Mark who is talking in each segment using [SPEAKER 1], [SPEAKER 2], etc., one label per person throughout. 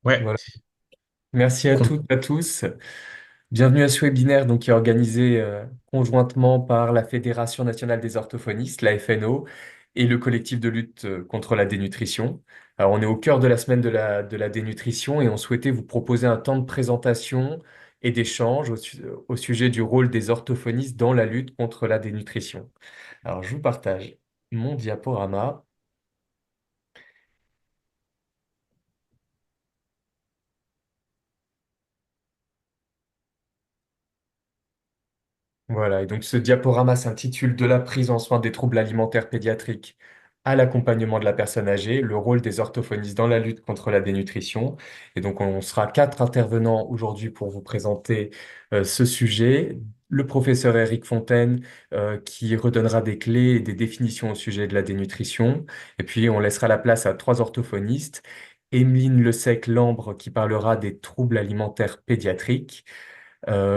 [SPEAKER 1] Ouais,
[SPEAKER 2] Voilà. Merci à
[SPEAKER 1] com-
[SPEAKER 2] toutes, à tous. Bienvenue à ce webinaire qui est organisé conjointement par la Fédération nationale des orthophonistes, la FNO, et le collectif de lutte contre la dénutrition. Alors, on est au cœur de la semaine de la dénutrition et on souhaitait vous proposer un temps de présentation et d'échange au sujet du rôle des orthophonistes dans la lutte contre la dénutrition. Alors, je vous partage mon diaporama. Voilà, et donc ce diaporama s'intitule De la prise en soin des troubles alimentaires pédiatriques à l'accompagnement de la personne âgée, le rôle des orthophonistes dans la lutte contre la dénutrition. Et donc on sera quatre intervenants aujourd'hui pour vous présenter ce sujet. Le professeur Éric Fontaine qui redonnera des clés et des définitions au sujet de la dénutrition. Et puis on laissera la place à trois orthophonistes. Emeline Lesec-Lambre qui parlera des troubles alimentaires pédiatriques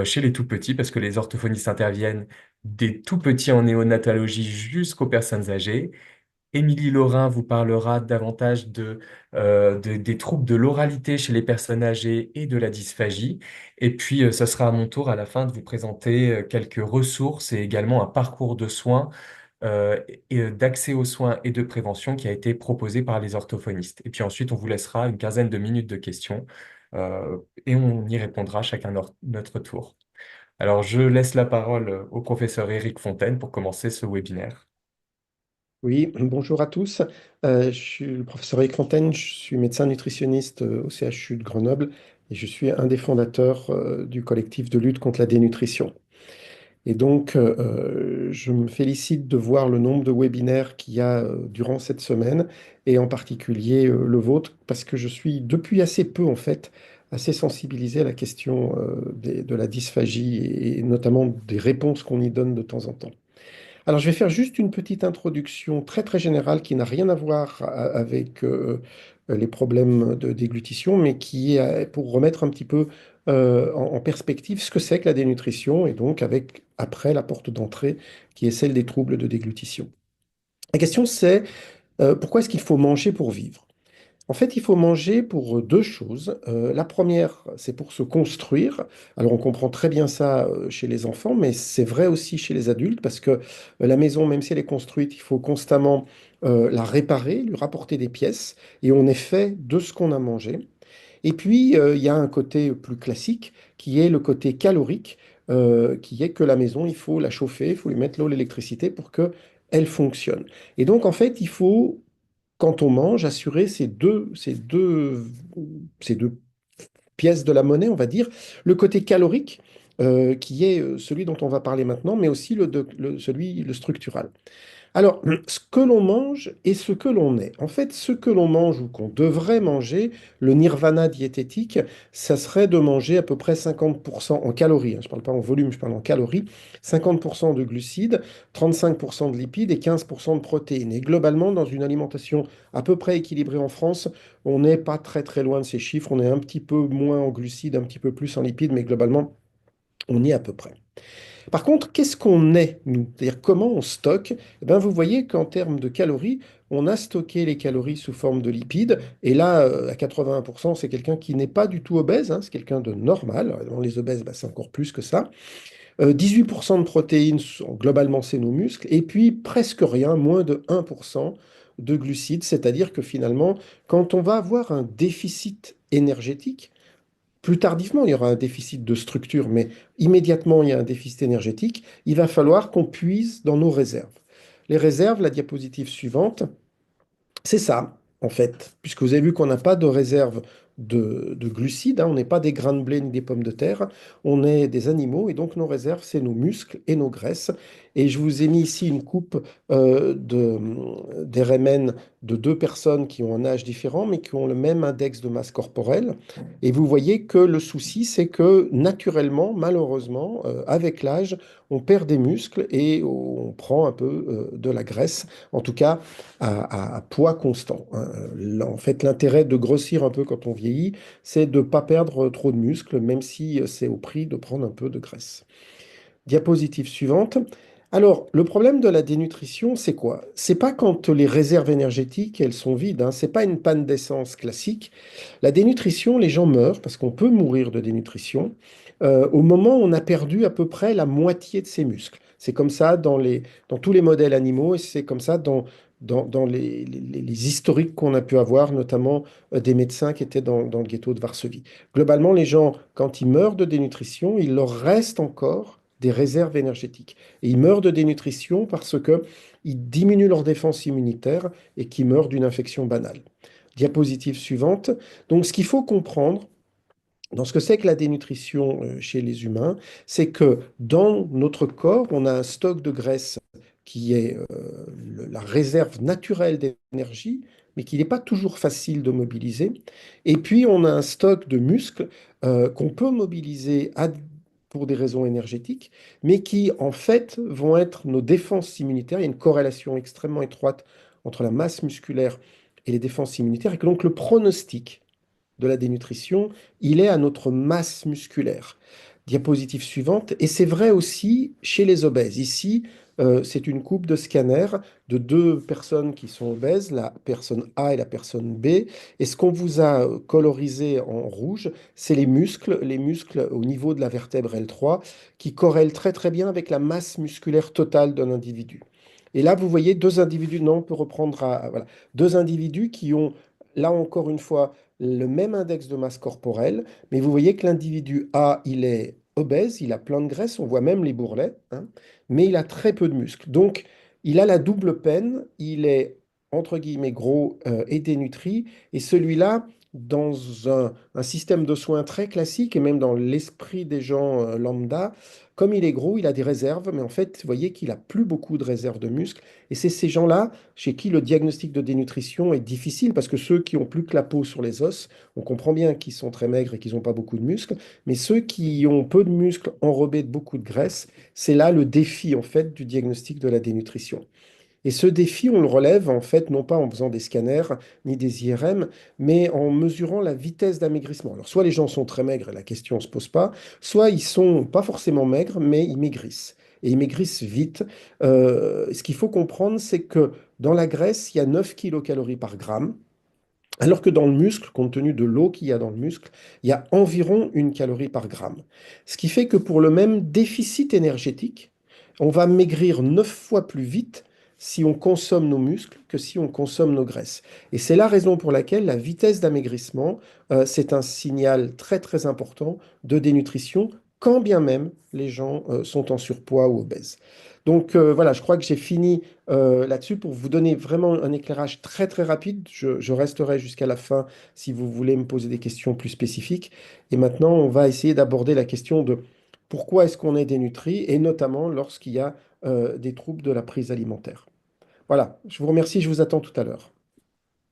[SPEAKER 2] chez les tout petits, parce que les orthophonistes interviennent des tout petits en néonatologie jusqu'aux personnes âgées. Émilie Laurin vous parlera davantage des troubles de l'oralité chez les personnes âgées et de la dysphagie. Et puis, ce sera à mon tour à la fin de vous présenter quelques ressources et également un parcours de soins et d'accès aux soins et de prévention qui a été proposé par les orthophonistes. Et puis ensuite, on vous laissera une quinzaine de minutes de questions euh, et on y répondra chacun notre tour. Alors, je laisse la parole au professeur Éric Fontaine pour commencer ce webinaire.
[SPEAKER 3] Oui, bonjour à tous. Je suis le professeur Eric Fontaine, je suis médecin nutritionniste au CHU de Grenoble et je suis un des fondateurs du collectif de lutte contre la dénutrition. Et donc, je me félicite de voir le nombre de webinaires qu'il y a durant cette semaine et en particulier le vôtre parce que je suis depuis assez peu en fait assez sensibilisé à la question de la dysphagie et notamment des réponses qu'on y donne de temps en temps. Alors, je vais faire juste une petite introduction très très générale qui n'a rien à voir avec les problèmes de déglutition, mais qui est pour remettre un petit peu en perspective ce que c'est que la dénutrition, et donc avec après la porte d'entrée qui est celle des troubles de déglutition. La question c'est pourquoi est-ce qu'il faut manger pour vivre? En fait, il faut manger pour deux choses. La première, c'est pour se construire. Alors, on comprend très bien ça chez les enfants, mais c'est vrai aussi chez les adultes, parce que la maison, même si elle est construite, il faut constamment la réparer, lui rapporter des pièces, et on est fait de ce qu'on a mangé. Et puis, il y a un côté plus classique, qui est le côté calorique, qui est que la maison, il faut la chauffer, il faut lui mettre l'eau, l'électricité pour que elle fonctionne. Et donc, en fait, il faut quand on mange, assurer ces deux pièces de la monnaie, on va dire, le côté calorique, qui est celui dont on va parler maintenant, mais aussi le structural. Alors, ce que l'on mange et ce que l'on est. En fait, ce que l'on mange ou qu'on devrait manger, le nirvana diététique, ça serait de manger à peu près 50% en calories, hein. Je ne parle pas en volume, je parle en calories. 50% de glucides, 35% de lipides et 15% de protéines. Et globalement, dans une alimentation à peu près équilibrée en France, on n'est pas très très loin de ces chiffres. On est un petit peu moins en glucides, un petit peu plus en lipides, mais globalement, on y est à peu près. Par contre, qu'est-ce qu'on est, nous? C'est-à-dire comment on stocke? Eh bien, vous voyez qu'en termes de calories, on a stocké les calories sous forme de lipides. Et là, à 81%, c'est quelqu'un qui n'est pas du tout obèse, hein, c'est quelqu'un de normal. Dans les obèses, bah, c'est encore plus que ça. 18% de protéines, globalement, c'est nos muscles. Et puis, presque rien, moins de 1% de glucides. C'est-à-dire que finalement, quand on va avoir un déficit énergétique, plus tardivement, il y aura un déficit de structure, mais immédiatement, il y a un déficit énergétique. Il va falloir qu'on puise dans nos réserves. Les réserves, la diapositive suivante, c'est ça, en fait, puisque vous avez vu qu'on n'a pas de réserve de glucides, hein, on n'est pas des grains de blé ni des pommes de terre, on est des animaux, et donc nos réserves, c'est nos muscles et nos graisses. Et je vous ai mis ici une coupe d'RMN de deux personnes qui ont un âge différent, mais qui ont le même index de masse corporelle. Et vous voyez que le souci, c'est que naturellement, malheureusement, avec l'âge, on perd des muscles et on prend un peu de la graisse. En tout cas, à poids constant, hein. En fait, l'intérêt de grossir un peu quand on vieillit, c'est de ne pas perdre trop de muscles, même si c'est au prix de prendre un peu de graisse. Diapositive suivante. Alors, le problème de la dénutrition, c'est quoi? C'est pas quand les réserves énergétiques, elles sont vides, hein. C'est pas une panne d'essence classique. La dénutrition, les gens meurent, parce qu'on peut mourir de dénutrition, au moment où on a perdu à peu près la moitié de ses muscles. C'est comme ça dans tous les modèles animaux, et c'est comme ça dans les historiques qu'on a pu avoir, notamment des médecins qui étaient dans le ghetto de Varsovie. Globalement, les gens, quand ils meurent de dénutrition, il leur reste encore des réserves énergétiques. Et ils meurent de dénutrition parce qu'ils diminuent leur défense immunitaire et qu'ils meurent d'une infection banale. Diapositive suivante. Donc, ce qu'il faut comprendre dans ce que c'est que la dénutrition chez les humains, c'est que dans notre corps, on a un stock de graisse qui est la réserve naturelle d'énergie, mais qui n'est pas toujours facile de mobiliser. Et puis, on a un stock de muscles qu'on peut mobiliser pour des raisons énergétiques, mais qui, en fait, vont être nos défenses immunitaires. Il y a une corrélation extrêmement étroite entre la masse musculaire et les défenses immunitaires, et que donc le pronostic de la dénutrition, il est à notre masse musculaire. Diapositive suivante. Et c'est vrai aussi chez les obèses. Ici, c'est une coupe de scanner de deux personnes qui sont obèses, la personne A et la personne B. Et ce qu'on vous a colorisé en rouge, c'est les muscles au niveau de la vertèbre L3, qui corrèlent très très bien avec la masse musculaire totale d'un individu. Et là, vous voyez deux individus, non, on peut reprendre voilà, deux individus qui ont, là encore une fois, le même index de masse corporelle, mais vous voyez que l'individu A, il est obèse, il a plein de graisse, on voit même les bourrelets, hein, mais il a très peu de muscles. Donc, il a la double peine, il est, entre guillemets, gros et dénutri, et celui-là, dans un système de soins très classique, et même dans l'esprit des gens lambda, comme il est gros, il a des réserves, mais en fait, vous voyez qu'il a plus beaucoup de réserves de muscles, et c'est ces gens-là chez qui le diagnostic de dénutrition est difficile parce que ceux qui ont plus que la peau sur les os, on comprend bien qu'ils sont très maigres et qu'ils n'ont pas beaucoup de muscles, mais ceux qui ont peu de muscles enrobés de beaucoup de graisse, c'est là le défi en fait du diagnostic de la dénutrition. Et ce défi, on le relève en fait non pas en faisant des scanners ni des IRM, mais en mesurant la vitesse d'amaigrissement. Alors soit les gens sont très maigres et la question ne se pose pas, soit ils sont pas forcément maigres, mais ils maigrissent. Et ils maigrissent vite. Ce qu'il faut comprendre, c'est que dans la graisse, il y a 9 kilocalories par gramme. Alors que dans le muscle, compte tenu de l'eau qu'il y a dans le muscle, il y a environ 1 calorie par gramme. Ce qui fait que pour le même déficit énergétique, on va maigrir 9 fois plus vite si on consomme nos muscles que si on consomme nos graisses. Et c'est la raison pour laquelle la vitesse d'amaigrissement, c'est un signal très très important de dénutrition, quand bien même les gens sont en surpoids ou obèses. Donc voilà, je crois que j'ai fini là-dessus pour vous donner vraiment un éclairage très très rapide. Je resterai jusqu'à la fin si vous voulez me poser des questions plus spécifiques. Et maintenant, on va essayer d'aborder la question de pourquoi est-ce qu'on est dénutri et notamment lorsqu'il y a des troubles de la prise alimentaire. Voilà, je vous remercie, je vous attends tout à l'heure.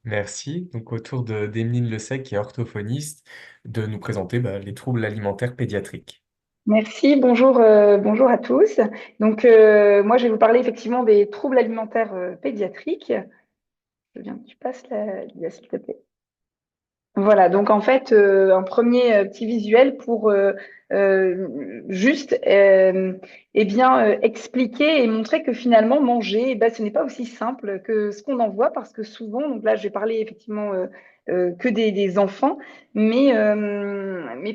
[SPEAKER 2] Merci. Donc, autour d'Emeline Lesec, qui est orthophoniste, de nous présenter les troubles alimentaires pédiatriques.
[SPEAKER 1] Merci, bonjour, bonjour à tous. Donc, moi, je vais vous parler effectivement des troubles alimentaires pédiatriques. Je veux bien que tu passes la diapo, s'il te plaît. Voilà, donc en fait, un premier petit visuel pour juste eh bien, expliquer et montrer que finalement, manger, eh ben, ce n'est pas aussi simple que ce qu'on en voit, parce que souvent, donc là, je vais parler effectivement que des enfants, mais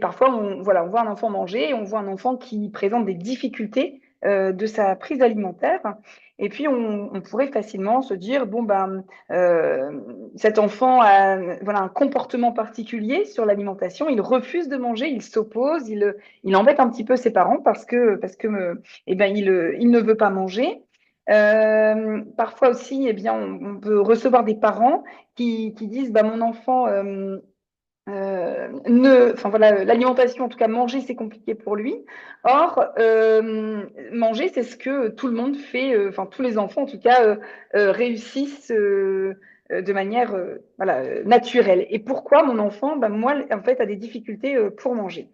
[SPEAKER 1] parfois, voilà, on voit un enfant manger et on voit un enfant qui présente des difficultés de sa prise alimentaire. Et puis, on pourrait facilement se dire, bon, ben, cet enfant a voilà, un comportement particulier sur l'alimentation, il refuse de manger, il s'oppose, il embête un petit peu ses parents parce que eh ben, il ne veut pas manger. Parfois aussi, eh bien, on peut recevoir des parents qui disent bah, mon enfant enfin voilà, l'alimentation, en tout cas manger, c'est compliqué pour lui. Or, manger, c'est ce que tout le monde fait, enfin tous les enfants en tout cas réussissent de manière voilà, naturelle. Et pourquoi mon enfant, ben, moi, en fait, a des difficultés pour manger?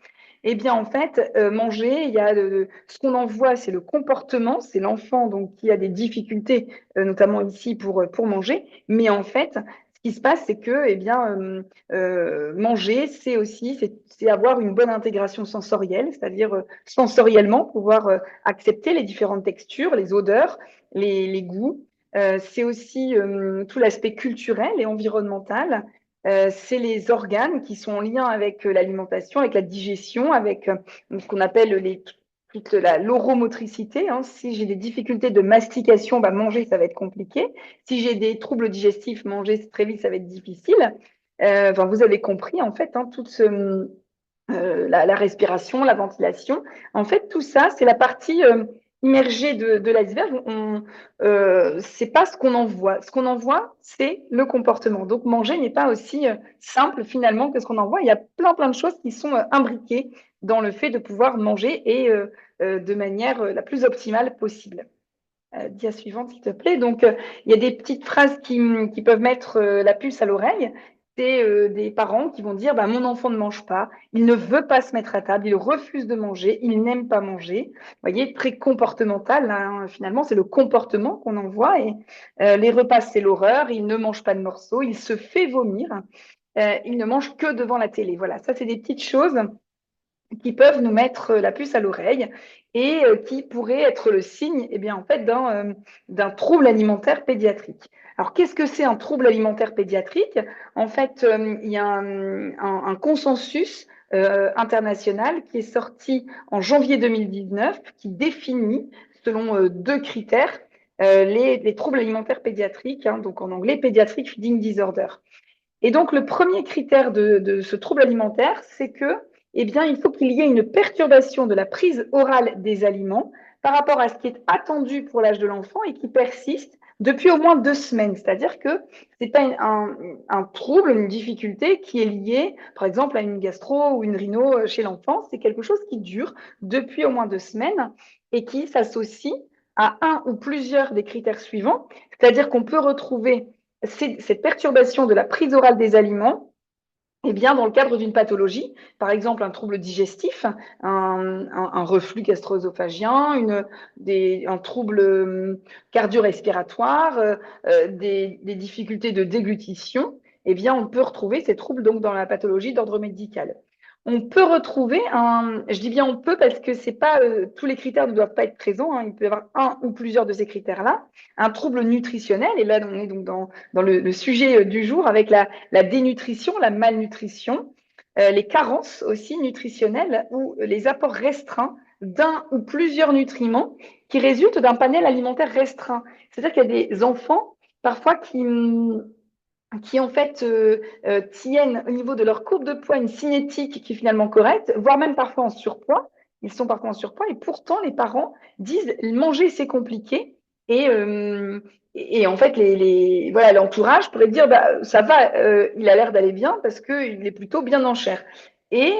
[SPEAKER 1] Eh bien, en fait, manger, il y a ce qu'on en voit, c'est le comportement, c'est l'enfant donc qui a des difficultés, notamment ici pour manger. Mais en fait, qui se passe, c'est que manger, c'est aussi c'est avoir une bonne intégration sensorielle, c'est-à-dire sensoriellement pouvoir accepter les différentes textures, les odeurs, les goûts. C'est aussi tout l'aspect culturel et environnemental. C'est les organes qui sont en lien avec l'alimentation, avec la digestion, avec ce qu'on appelle toute l'oromotricité. Hein. Si j'ai des difficultés de mastication, bah, manger, ça va être compliqué. Si j'ai des troubles digestifs, manger très vite, ça va être difficile. Enfin, vous avez compris, en fait, hein, la respiration, la ventilation. En fait, tout ça, c'est la partie immergée de l'iceberg. C'est pas ce qu'on en voit. Ce qu'on en voit, c'est le comportement. Donc, manger n'est pas aussi simple finalement que ce qu'on en voit. Il y a plein de choses qui sont imbriquées dans le fait de pouvoir manger et de manière la plus optimale possible. Dia suivante, s'il te plaît. Donc, il y a des petites phrases qui peuvent mettre la puce à l'oreille. C'est des parents qui vont dire bah, mon enfant ne mange pas, il ne veut pas se mettre à table, il refuse de manger, il n'aime pas manger. Vous voyez, très comportemental, hein, finalement, c'est le comportement qu'on en voit. Et les repas, c'est l'horreur, il ne mange pas de morceaux, il se fait vomir, il ne mange que devant la télé. Voilà, ça, c'est des petites choses qui peuvent nous mettre la puce à l'oreille et qui pourraient être le signe eh bien, en fait, d'un trouble alimentaire pédiatrique. Alors, qu'est-ce que c'est un trouble alimentaire pédiatrique? En fait, il y a un consensus international qui est sorti en janvier 2019 qui définit, selon deux critères, les troubles alimentaires pédiatriques, hein, donc en anglais, Pediatric Feeding Disorder. Et donc, le premier critère de ce trouble alimentaire, c'est que, eh bien, il faut qu'il y ait une perturbation de la prise orale des aliments par rapport à ce qui est attendu pour l'âge de l'enfant et qui persiste depuis au moins 2 semaines. C'est-à-dire que c'est pas un trouble, une difficulté qui est liée, par exemple, à une gastro ou une rhino chez l'enfant. C'est quelque chose qui dure depuis au moins 2 semaines et qui s'associe à un ou plusieurs des critères suivants. C'est-à-dire qu'on peut retrouver cette perturbation de la prise orale des aliments eh bien, dans le cadre d'une pathologie, par exemple un trouble digestif, un reflux gastro-œsophagien, un trouble cardio-respiratoire, des difficultés de déglutition, eh bien, on peut retrouver ces troubles donc dans la pathologie d'ordre médical. On peut retrouver je dis bien on peut parce que c'est pas tous les critères ne doivent pas être présents, hein, il peut y avoir un ou plusieurs de ces critères-là, un trouble nutritionnel, et là on est donc dans le sujet du jour avec la dénutrition, la malnutrition, les carences aussi nutritionnelles ou les apports restreints d'un ou plusieurs nutriments qui résultent d'un panel alimentaire restreint. C'est-à-dire qu'il y a des enfants parfois qui en fait tiennent au niveau de leur courbe de poids une cinétique qui est finalement correcte, voire même parfois en surpoids. Ils sont parfois en surpoids et pourtant les parents disent manger c'est compliqué et en fait voilà l'entourage pourrait dire bah, ça va, il a l'air d'aller bien parce qu'il est plutôt bien en chair. Et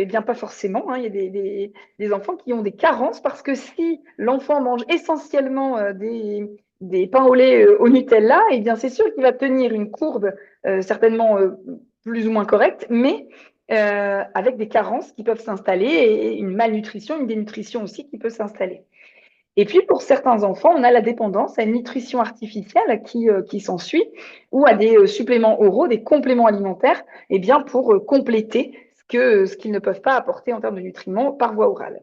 [SPEAKER 1] bien pas forcément, hein, il y a des enfants qui ont des carences parce que si l'enfant mange essentiellement des pains au lait au Nutella, eh bien c'est sûr qu'il va tenir une courbe certainement plus ou moins correcte, mais avec des carences qui peuvent s'installer et une malnutrition, une dénutrition aussi qui peut s'installer. Et puis, pour certains enfants, on a la dépendance à une nutrition artificielle qui s'ensuit ou à des suppléments oraux, des compléments alimentaires, eh bien, pour compléter ce qu'ils ne peuvent pas apporter en termes de nutriments par voie orale.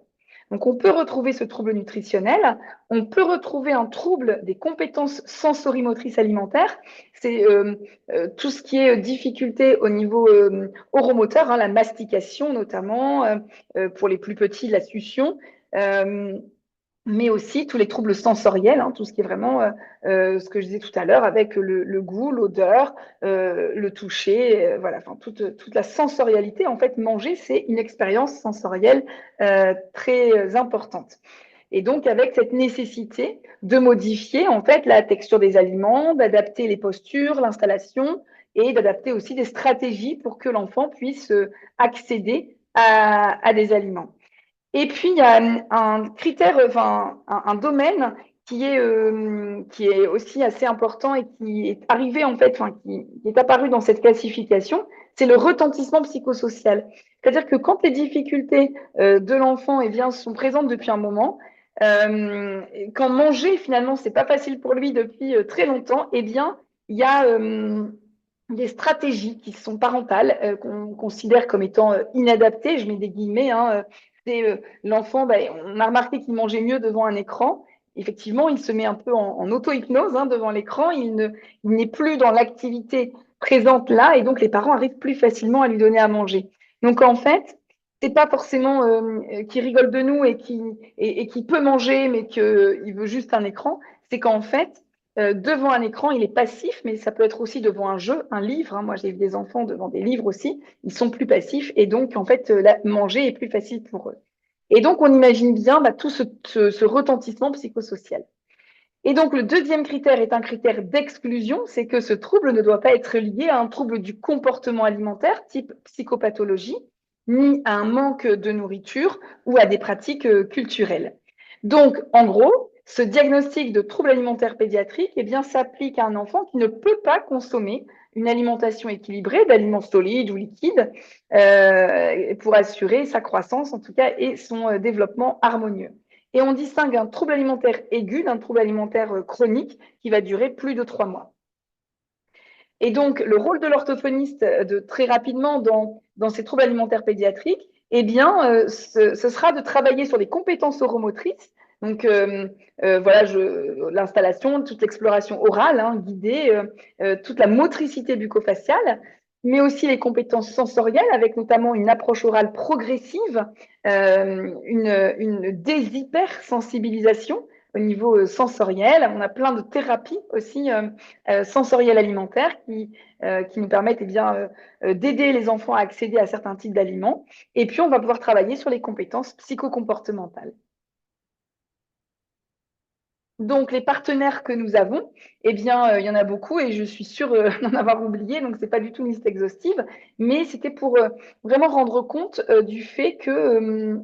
[SPEAKER 1] Donc, on peut retrouver ce trouble nutritionnel, on peut retrouver un trouble des compétences sensorimotrices alimentaires, c'est tout ce qui est difficulté au niveau oromoteur, hein, la mastication notamment, pour les plus petits, la succion, mais aussi tous les troubles sensoriels, hein, tout ce qui est vraiment ce que je disais tout à l'heure avec le goût, l'odeur, le toucher, voilà, enfin toute la sensorialité. En fait, manger, c'est une expérience sensorielle très importante. Et donc, avec cette nécessité de modifier en fait la texture des aliments, d'adapter les postures, l'installation et d'adapter aussi des stratégies pour que l'enfant puisse accéder à des aliments. Et puis, il y a un critère, enfin, un domaine qui est aussi assez important et qui est arrivé, en fait, enfin, qui est apparu dans cette classification, c'est le retentissement psychosocial. C'est-à-dire que quand les difficultés de l'enfant eh bien, sont présentes depuis un moment, quand manger, finalement, c'est pas facile pour lui depuis très longtemps, eh bien, il y a des stratégies qui sont parentales qu'on considère comme étant inadaptées, je mets des guillemets, hein, l'enfant, on a remarqué qu'il mangeait mieux devant un écran. Effectivement, il se met un peu en auto-hypnose hein, devant l'écran, il n'est plus dans l'activité présente là, et donc les parents arrivent plus facilement à lui donner à manger. Donc en fait, c'est pas forcément qui rigole de nous et qui peut manger, mais qu'il veut juste un écran, c'est qu'en fait, devant un écran, il est passif, mais ça peut être aussi devant un jeu, un livre. Hein. Moi, j'ai vu des enfants devant des livres aussi. Ils sont plus passifs et donc, en fait, manger est plus facile pour eux. Et donc, on imagine bien tout ce retentissement psychosocial. Et donc, le deuxième critère est un critère d'exclusion, c'est que ce trouble ne doit pas être lié à un trouble du comportement alimentaire, type psychopathologie, ni à un manque de nourriture ou à des pratiques culturelles. Donc, en gros, ce diagnostic de trouble alimentaire pédiatrique eh bien, s'applique à un enfant qui ne peut pas consommer une alimentation équilibrée d'aliments solides ou liquides pour assurer sa croissance, en tout cas, et son développement harmonieux. Et on distingue un trouble alimentaire aigu d'un trouble alimentaire chronique qui va durer plus de 3 mois. Et donc, le rôle de l'orthophoniste très rapidement dans ces troubles alimentaires pédiatriques, eh bien, ce sera de travailler sur les compétences oromotrices. Donc, voilà, l'installation, toute l'exploration orale, hein, guidée, toute la motricité bucco-faciale, mais aussi les compétences sensorielles, avec notamment une approche orale progressive, une déshypersensibilisation au niveau sensoriel. On a plein de thérapies aussi sensorielles alimentaires qui nous permettent eh bien, d'aider les enfants à accéder à certains types d'aliments. Et puis, on va pouvoir travailler sur les compétences psychocomportementales. Donc, les partenaires que nous avons, eh bien, il y en a beaucoup et je suis sûre d'en avoir oublié, donc ce n'est pas du tout une liste exhaustive, mais c'était pour vraiment rendre compte du fait que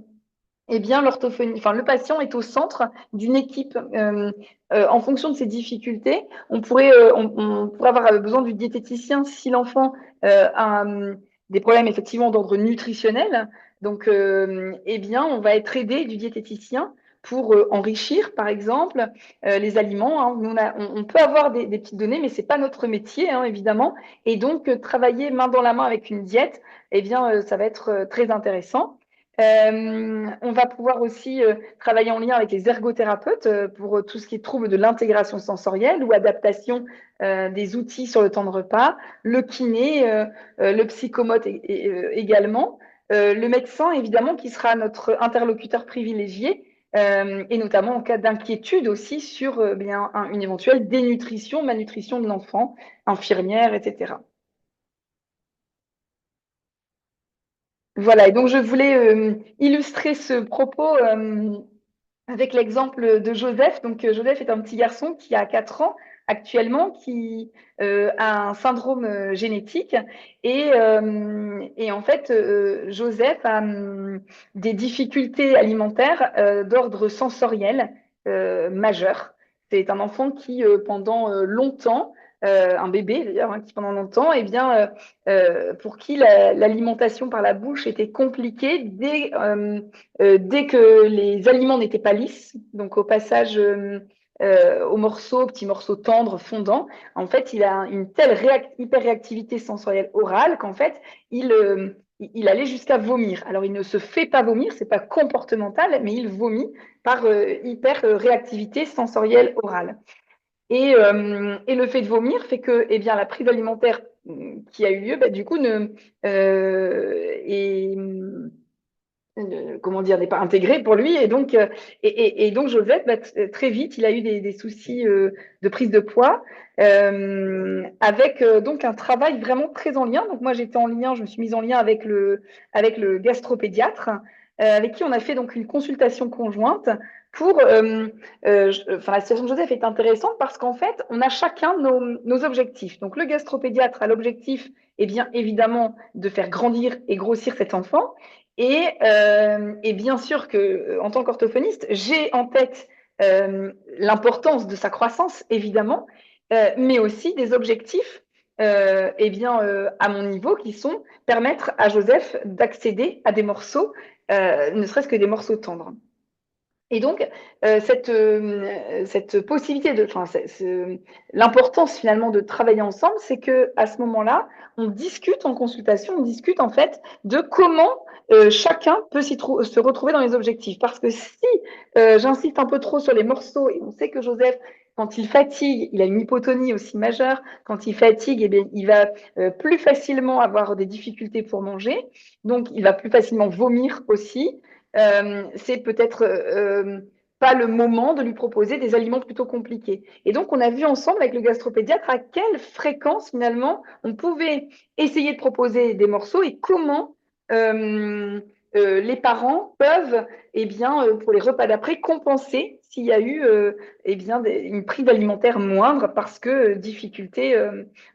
[SPEAKER 1] eh bien, l'orthophonie, enfin, le patient est au centre d'une équipe. En fonction de ses difficultés, on pourrait avoir besoin du diététicien si l'enfant a des problèmes effectivement d'ordre nutritionnel. Donc, eh bien, on va être aidé du diététicien pour enrichir, par exemple, les aliments. Hein. On peut avoir des petites données, mais c'est pas notre métier, hein, évidemment. Et donc, travailler main dans la main avec une diète, eh bien, ça va être très intéressant. On va pouvoir aussi travailler en lien avec les ergothérapeutes pour tout ce qui est trouble de l'intégration sensorielle ou adaptation des outils sur le temps de repas, le kiné, le psychomote également, le médecin évidemment qui sera notre interlocuteur privilégié et notamment en cas d'inquiétude aussi sur bien une éventuelle dénutrition, malnutrition de l'enfant, infirmière, etc. Voilà, et donc je voulais illustrer ce propos avec l'exemple de Joseph. Donc Joseph est un petit garçon qui a 4 ans actuellement, qui a un syndrome génétique. Et en fait, Joseph a des difficultés alimentaires d'ordre sensoriel majeur. C'est un enfant qui, pendant longtemps, un bébé d'ailleurs, hein, qui pendant longtemps, eh bien, pour qui l'alimentation par la bouche était compliquée dès que les aliments n'étaient pas lisses, donc au passage aux morceaux, petits morceaux tendres, fondants, en fait, il a une telle hyperréactivité sensorielle orale qu'en fait, il allait jusqu'à vomir. Alors, il ne se fait pas vomir, c'est pas comportemental, mais il vomit par hyperréactivité sensorielle orale. Et le fait de vomir fait que eh bien, la prise alimentaire qui a eu lieu, bah, du coup, comment dire, n'est pas intégrée pour lui. Et donc Joseph, bah, très vite, il a eu des soucis de prise de poids avec donc un travail vraiment très en lien. Donc moi, j'étais en lien, je me suis mise en lien avec le gastropédiatre, avec qui on a fait donc une consultation conjointe pour. Enfin, la situation de Joseph est intéressante parce qu'en fait, on a chacun nos objectifs. Donc le gastropédiatre a l'objectif, eh bien évidemment, de faire grandir et grossir cet enfant. Et bien sûr que, en tant qu'orthophoniste, j'ai en tête l'importance de sa croissance, évidemment, mais aussi des objectifs eh bien, à mon niveau qui sont permettre à Joseph d'accéder à des morceaux, ne serait-ce que des morceaux tendres. Et donc, cette possibilité enfin, l'importance finalement de travailler ensemble, c'est que à ce moment-là, on discute en consultation, on discute en fait de comment chacun peut se retrouver dans les objectifs. Parce que si j'insiste un peu trop sur les morceaux, et on sait que Joseph, quand il fatigue, il a une hypotonie aussi majeure. Quand il fatigue, eh bien, il va plus facilement avoir des difficultés pour manger. Donc, il va plus facilement vomir aussi. C'est peut-être pas le moment de lui proposer des aliments plutôt compliqués. Et donc, on a vu ensemble avec le gastropédiatre à quelle fréquence finalement on pouvait essayer de proposer des morceaux et comment les parents peuvent, eh bien, pour les repas d'après, compenser s'il y a eu eh bien, une prise alimentaire moindre parce que difficulté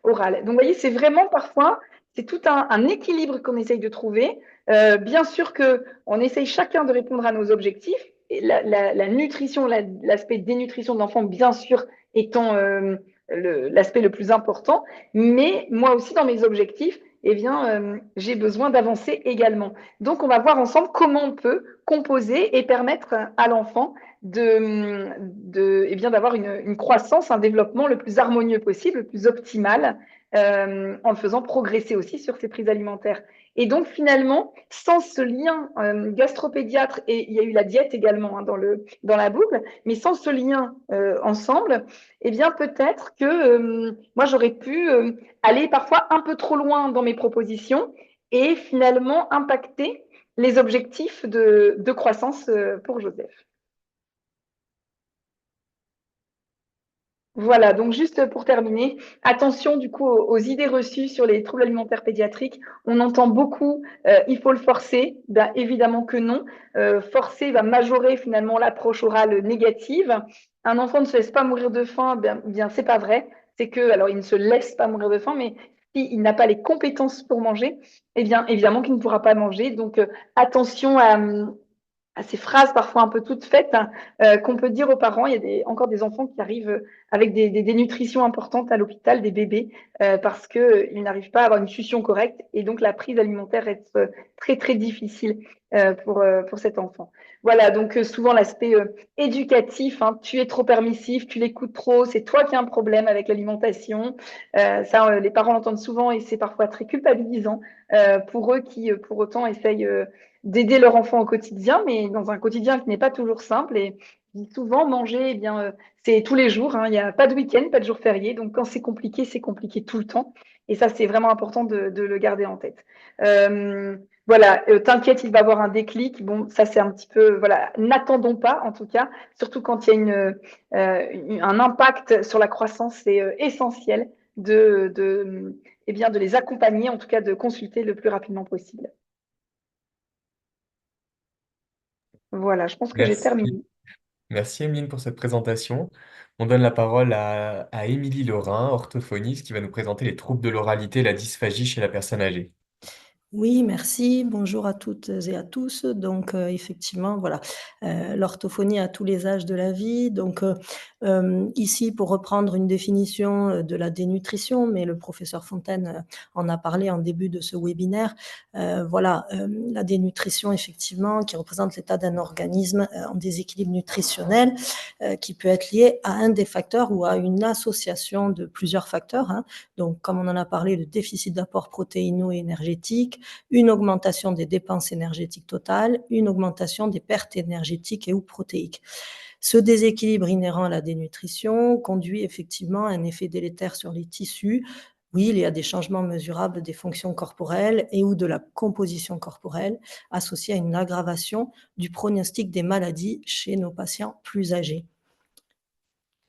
[SPEAKER 1] orale. Donc, vous voyez, c'est vraiment parfois, c'est tout un équilibre qu'on essaye de trouver. Bien sûr qu'on essaye chacun de répondre à nos objectifs. Et la nutrition, l'aspect dénutrition de l'enfant, bien sûr, étant l'aspect le plus important. Mais moi aussi, dans mes objectifs, eh bien, j'ai besoin d'avancer également. Donc, on va voir ensemble comment on peut composer et permettre à l'enfant eh bien, d'avoir une croissance, un développement le plus harmonieux possible, le plus optimal, en le faisant progresser aussi sur ses prises alimentaires. Et donc, finalement, sans ce lien gastropédiatre, et il y a eu la diète également hein, dans la boucle, mais sans ce lien ensemble, eh bien, peut-être que moi, j'aurais pu aller parfois un peu trop loin dans mes propositions et finalement impacter les objectifs de croissance pour Joseph. Voilà, donc juste pour terminer, attention du coup aux idées reçues sur les troubles alimentaires pédiatriques. On entend beaucoup, il faut le forcer. Ben, évidemment que non. Forcer va majorer finalement l'approche orale négative. Un enfant ne se laisse pas mourir de faim, bien c'est pas vrai. C'est que, alors il ne se laisse pas mourir de faim, mais s'il n'a pas les compétences pour manger, eh bien évidemment qu'il ne pourra pas manger. Donc attention à ces phrases parfois un peu toutes faites hein, qu'on peut dire aux parents. Il y a encore des enfants qui arrivent avec des nutritions importantes à l'hôpital, des bébés, parce qu'ils n'arrivent pas à avoir une succion correcte et donc la prise alimentaire est très très difficile pour cet enfant. Voilà, donc souvent l'aspect éducatif, hein, tu es trop permissif, tu l'écoutes trop, c'est toi qui as un problème avec l'alimentation. Ça, les parents l'entendent souvent et c'est parfois très culpabilisant pour eux qui, pour autant, essayent d'aider leur enfant au quotidien, mais dans un quotidien qui n'est pas toujours simple. Et souvent, manger, eh bien, c'est tous les jours. Hein, il n'y a pas de week-end, pas de jour férié. Donc, quand c'est compliqué tout le temps. Et ça, c'est vraiment important de le garder en tête. Voilà, t'inquiète, il va avoir un déclic. Bon, ça, c'est un petit peu, voilà, n'attendons pas, en tout cas, surtout quand il y a un impact sur la croissance, c'est essentiel eh bien, de les accompagner, en tout cas, de consulter le plus rapidement possible. Voilà, je pense que j'ai
[SPEAKER 2] Merci.
[SPEAKER 1] terminé.
[SPEAKER 2] Merci Emeline pour cette présentation. On donne la parole à Émilie Laurin, orthophoniste, qui va nous présenter les troubles de l'oralité et la dysphagie chez la personne âgée.
[SPEAKER 4] Oui, merci. Bonjour à toutes et à tous. Donc, effectivement, voilà, l'orthophonie à tous les âges de la vie. Donc, ici, pour reprendre une définition de la dénutrition, mais le professeur Fontaine en a parlé en début de ce webinaire. Voilà, la dénutrition, effectivement, qui représente l'état d'un organisme en déséquilibre nutritionnel, qui peut être lié à un des facteurs ou à une association de plusieurs facteurs. Hein. Donc, comme on en a parlé, le déficit d'apport protéino-énergétique, une augmentation des dépenses énergétiques totales, une augmentation des pertes énergétiques et ou protéiques. Ce déséquilibre inhérent à la dénutrition conduit effectivement à un effet délétère sur les tissus. Oui, il y a des changements mesurables des fonctions corporelles et ou de la composition corporelle associés à une aggravation du pronostic des maladies chez nos patients plus âgés.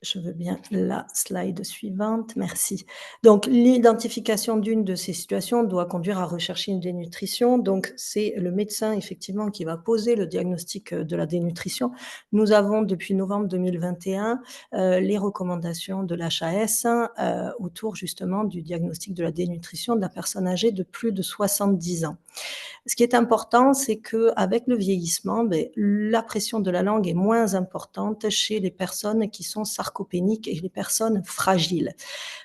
[SPEAKER 4] Je veux bien la slide suivante, merci. Donc, l'identification d'une de ces situations doit conduire à rechercher une dénutrition. Donc, c'est le médecin, effectivement, qui va poser le diagnostic de la dénutrition. Nous avons, depuis novembre 2021, les recommandations de l'HAS autour, justement, du diagnostic de la dénutrition de la personne âgée de plus de 70 ans. Ce qui est important, c'est qu'avec le vieillissement, la pression de la langue est moins importante chez les personnes qui sont sarcopéniques et les personnes fragiles,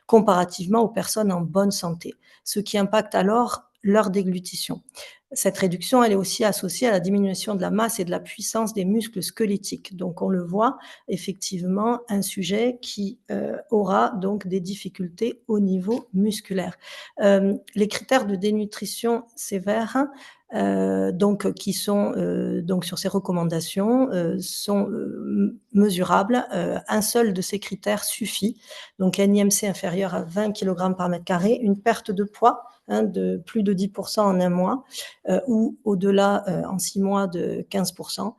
[SPEAKER 4] comparativement aux personnes en bonne santé, ce qui impacte alors leur déglutition. Cette réduction, elle est aussi associée à la diminution de la masse et de la puissance des muscles squelettiques. Donc, on le voit, effectivement, un sujet qui aura donc des difficultés au niveau musculaire. Les critères de dénutrition sévère, donc qui sont donc sur ces recommandations sont mesurables. Un seul de ces critères suffit. Donc, un IMC inférieur à 20 kg par mètre carré, une perte de poids de plus de 10% en un mois, ou au-delà en 6 mois de 15%,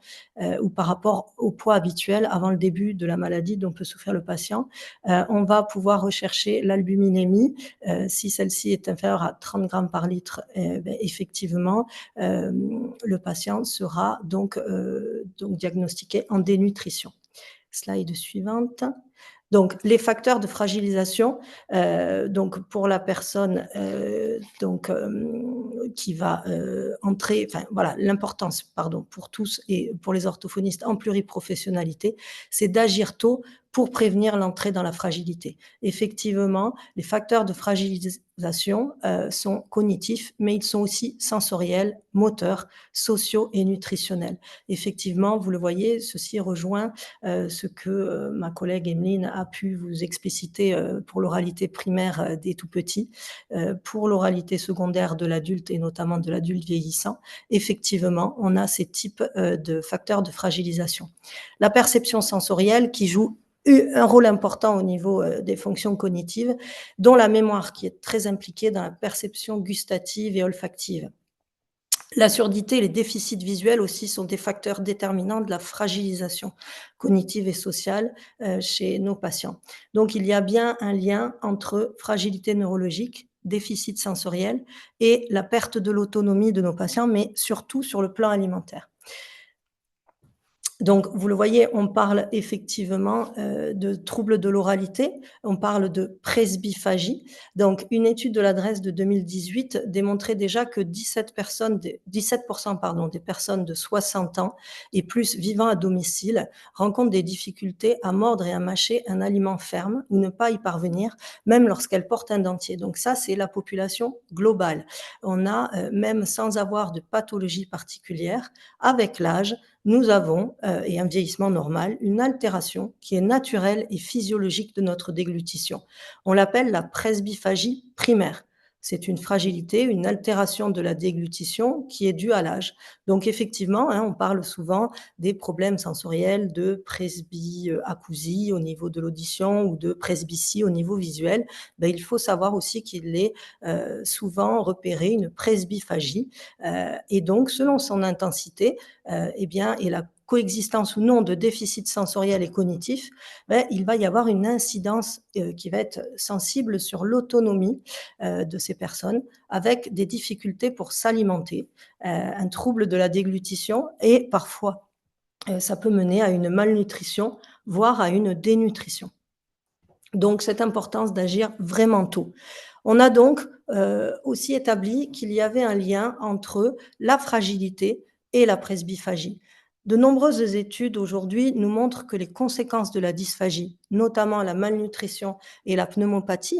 [SPEAKER 4] ou par rapport au poids habituel avant le début de la maladie dont peut souffrir le patient. On va pouvoir rechercher l'albuminémie. Si celle-ci est inférieure à 30 grammes par litre, effectivement, le patient sera donc diagnostiqué en dénutrition. Slide suivante. Donc, les facteurs de fragilisation, donc pour la personne qui va entrer, enfin voilà, l'importance, pardon, pour tous et pour les orthophonistes en pluriprofessionnalité, c'est d'agir tôt pour prévenir l'entrée dans la fragilité. Effectivement, les facteurs de fragilisation sont cognitifs, mais ils sont aussi sensoriels, moteurs, sociaux et nutritionnels. Effectivement, vous le voyez, ceci rejoint ce que ma collègue Emeline a pu vous expliciter pour l'oralité primaire des tout-petits. Pour l'oralité secondaire de l'adulte et notamment de l'adulte vieillissant, effectivement, on a ces types de facteurs de fragilisation. La perception sensorielle qui joue un rôle important au niveau des fonctions cognitives, dont la mémoire qui est très impliquée dans la perception gustative et olfactive. La surdité et les déficits visuels aussi sont des facteurs déterminants de la fragilisation cognitive et sociale chez nos patients. Donc, il y a bien un lien entre fragilité neurologique, déficit sensoriel et la perte de l'autonomie de nos patients, mais surtout sur le plan alimentaire. Donc, vous le voyez, on parle effectivement de troubles de l'oralité, on parle de presbyphagie. Donc, une étude de l'adresse de 2018 démontrait déjà que 17% des personnes de 60 ans et plus vivant à domicile rencontrent des difficultés à mordre et à mâcher un aliment ferme ou ne pas y parvenir, même lorsqu'elles portent un dentier. Donc ça, c'est la population globale. On a, même sans avoir de pathologie particulière, avec l'âge, nous avons, et un vieillissement normal, une altération qui est naturelle et physiologique de notre déglutition. On l'appelle la presbyphagie primaire. C'est une fragilité, une altération de la déglutition qui est due à l'âge. Donc effectivement, on parle souvent des problèmes sensoriels de presbyacousie au niveau de l'audition ou de presbytie au niveau visuel. Il faut savoir aussi qu'il est souvent repéré une presbyphagie et donc selon son intensité, et la coexistence ou non de déficit sensoriel et cognitif, il va y avoir une incidence qui va être sensible sur l'autonomie de ces personnes, avec des difficultés pour s'alimenter, un trouble de la déglutition et parfois ça peut mener à une malnutrition, voire à une dénutrition. Donc, cette importance d'agir vraiment tôt. On a donc aussi établi qu'il y avait un lien entre la fragilité et la presbyphagie. De nombreuses études aujourd'hui nous montrent que les conséquences de la dysphagie, notamment la malnutrition et la pneumopathie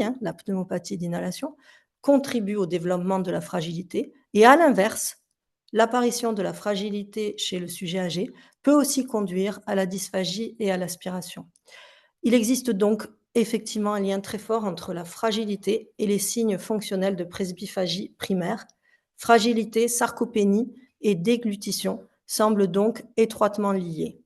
[SPEAKER 4] d'inhalation, contribuent au développement de la fragilité. Et à l'inverse, l'apparition de la fragilité chez le sujet âgé peut aussi conduire à la dysphagie et à l'aspiration. Il existe donc effectivement un lien très fort entre la fragilité et les signes fonctionnels de presbyphagie primaire. Fragilité, sarcopénie et déglutition semblent donc étroitement liés.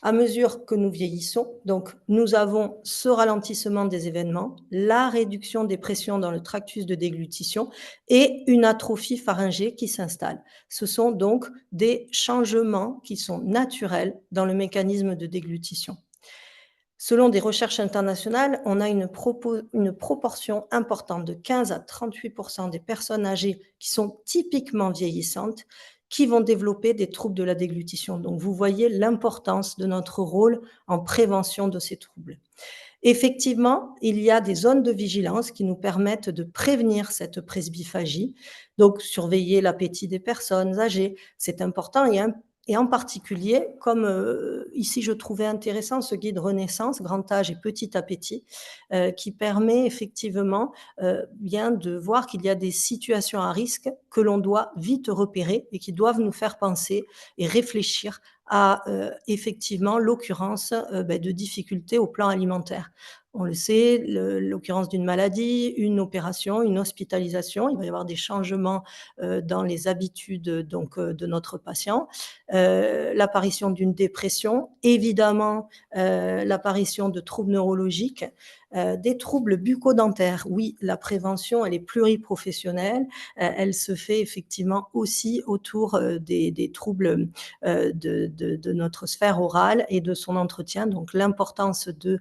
[SPEAKER 4] À mesure que nous vieillissons, donc, nous avons ce ralentissement des événements, la réduction des pressions dans le tractus de déglutition et une atrophie pharyngée qui s'installe. Ce sont donc des changements qui sont naturels dans le mécanisme de déglutition. Selon des recherches internationales, on a une proportion importante de 15 à 38% des personnes âgées qui sont typiquement vieillissantes qui vont développer des troubles de la déglutition. Donc, vous voyez l'importance de notre rôle en prévention de ces troubles. Effectivement, il y a des zones de vigilance qui nous permettent de prévenir cette presbyphagie. Donc, surveiller l'appétit des personnes âgées, c'est important. Et Et en particulier, comme ici je trouvais intéressant ce guide Renaissance, grand âge et petit appétit, qui permet effectivement bien de voir qu'il y a des situations à risque que l'on doit vite repérer et qui doivent nous faire penser et réfléchir à effectivement l'occurrence de difficultés au plan alimentaire. On le sait, l'occurrence d'une maladie, une opération, une hospitalisation, il va y avoir des changements dans les habitudes donc, de notre patient, l'apparition d'une dépression, évidemment l'apparition de troubles neurologiques, des troubles bucco-dentaires. Oui, la prévention, elle est pluriprofessionnelle, elle se fait effectivement aussi autour des troubles de notre sphère orale et de son entretien. Donc l'importance de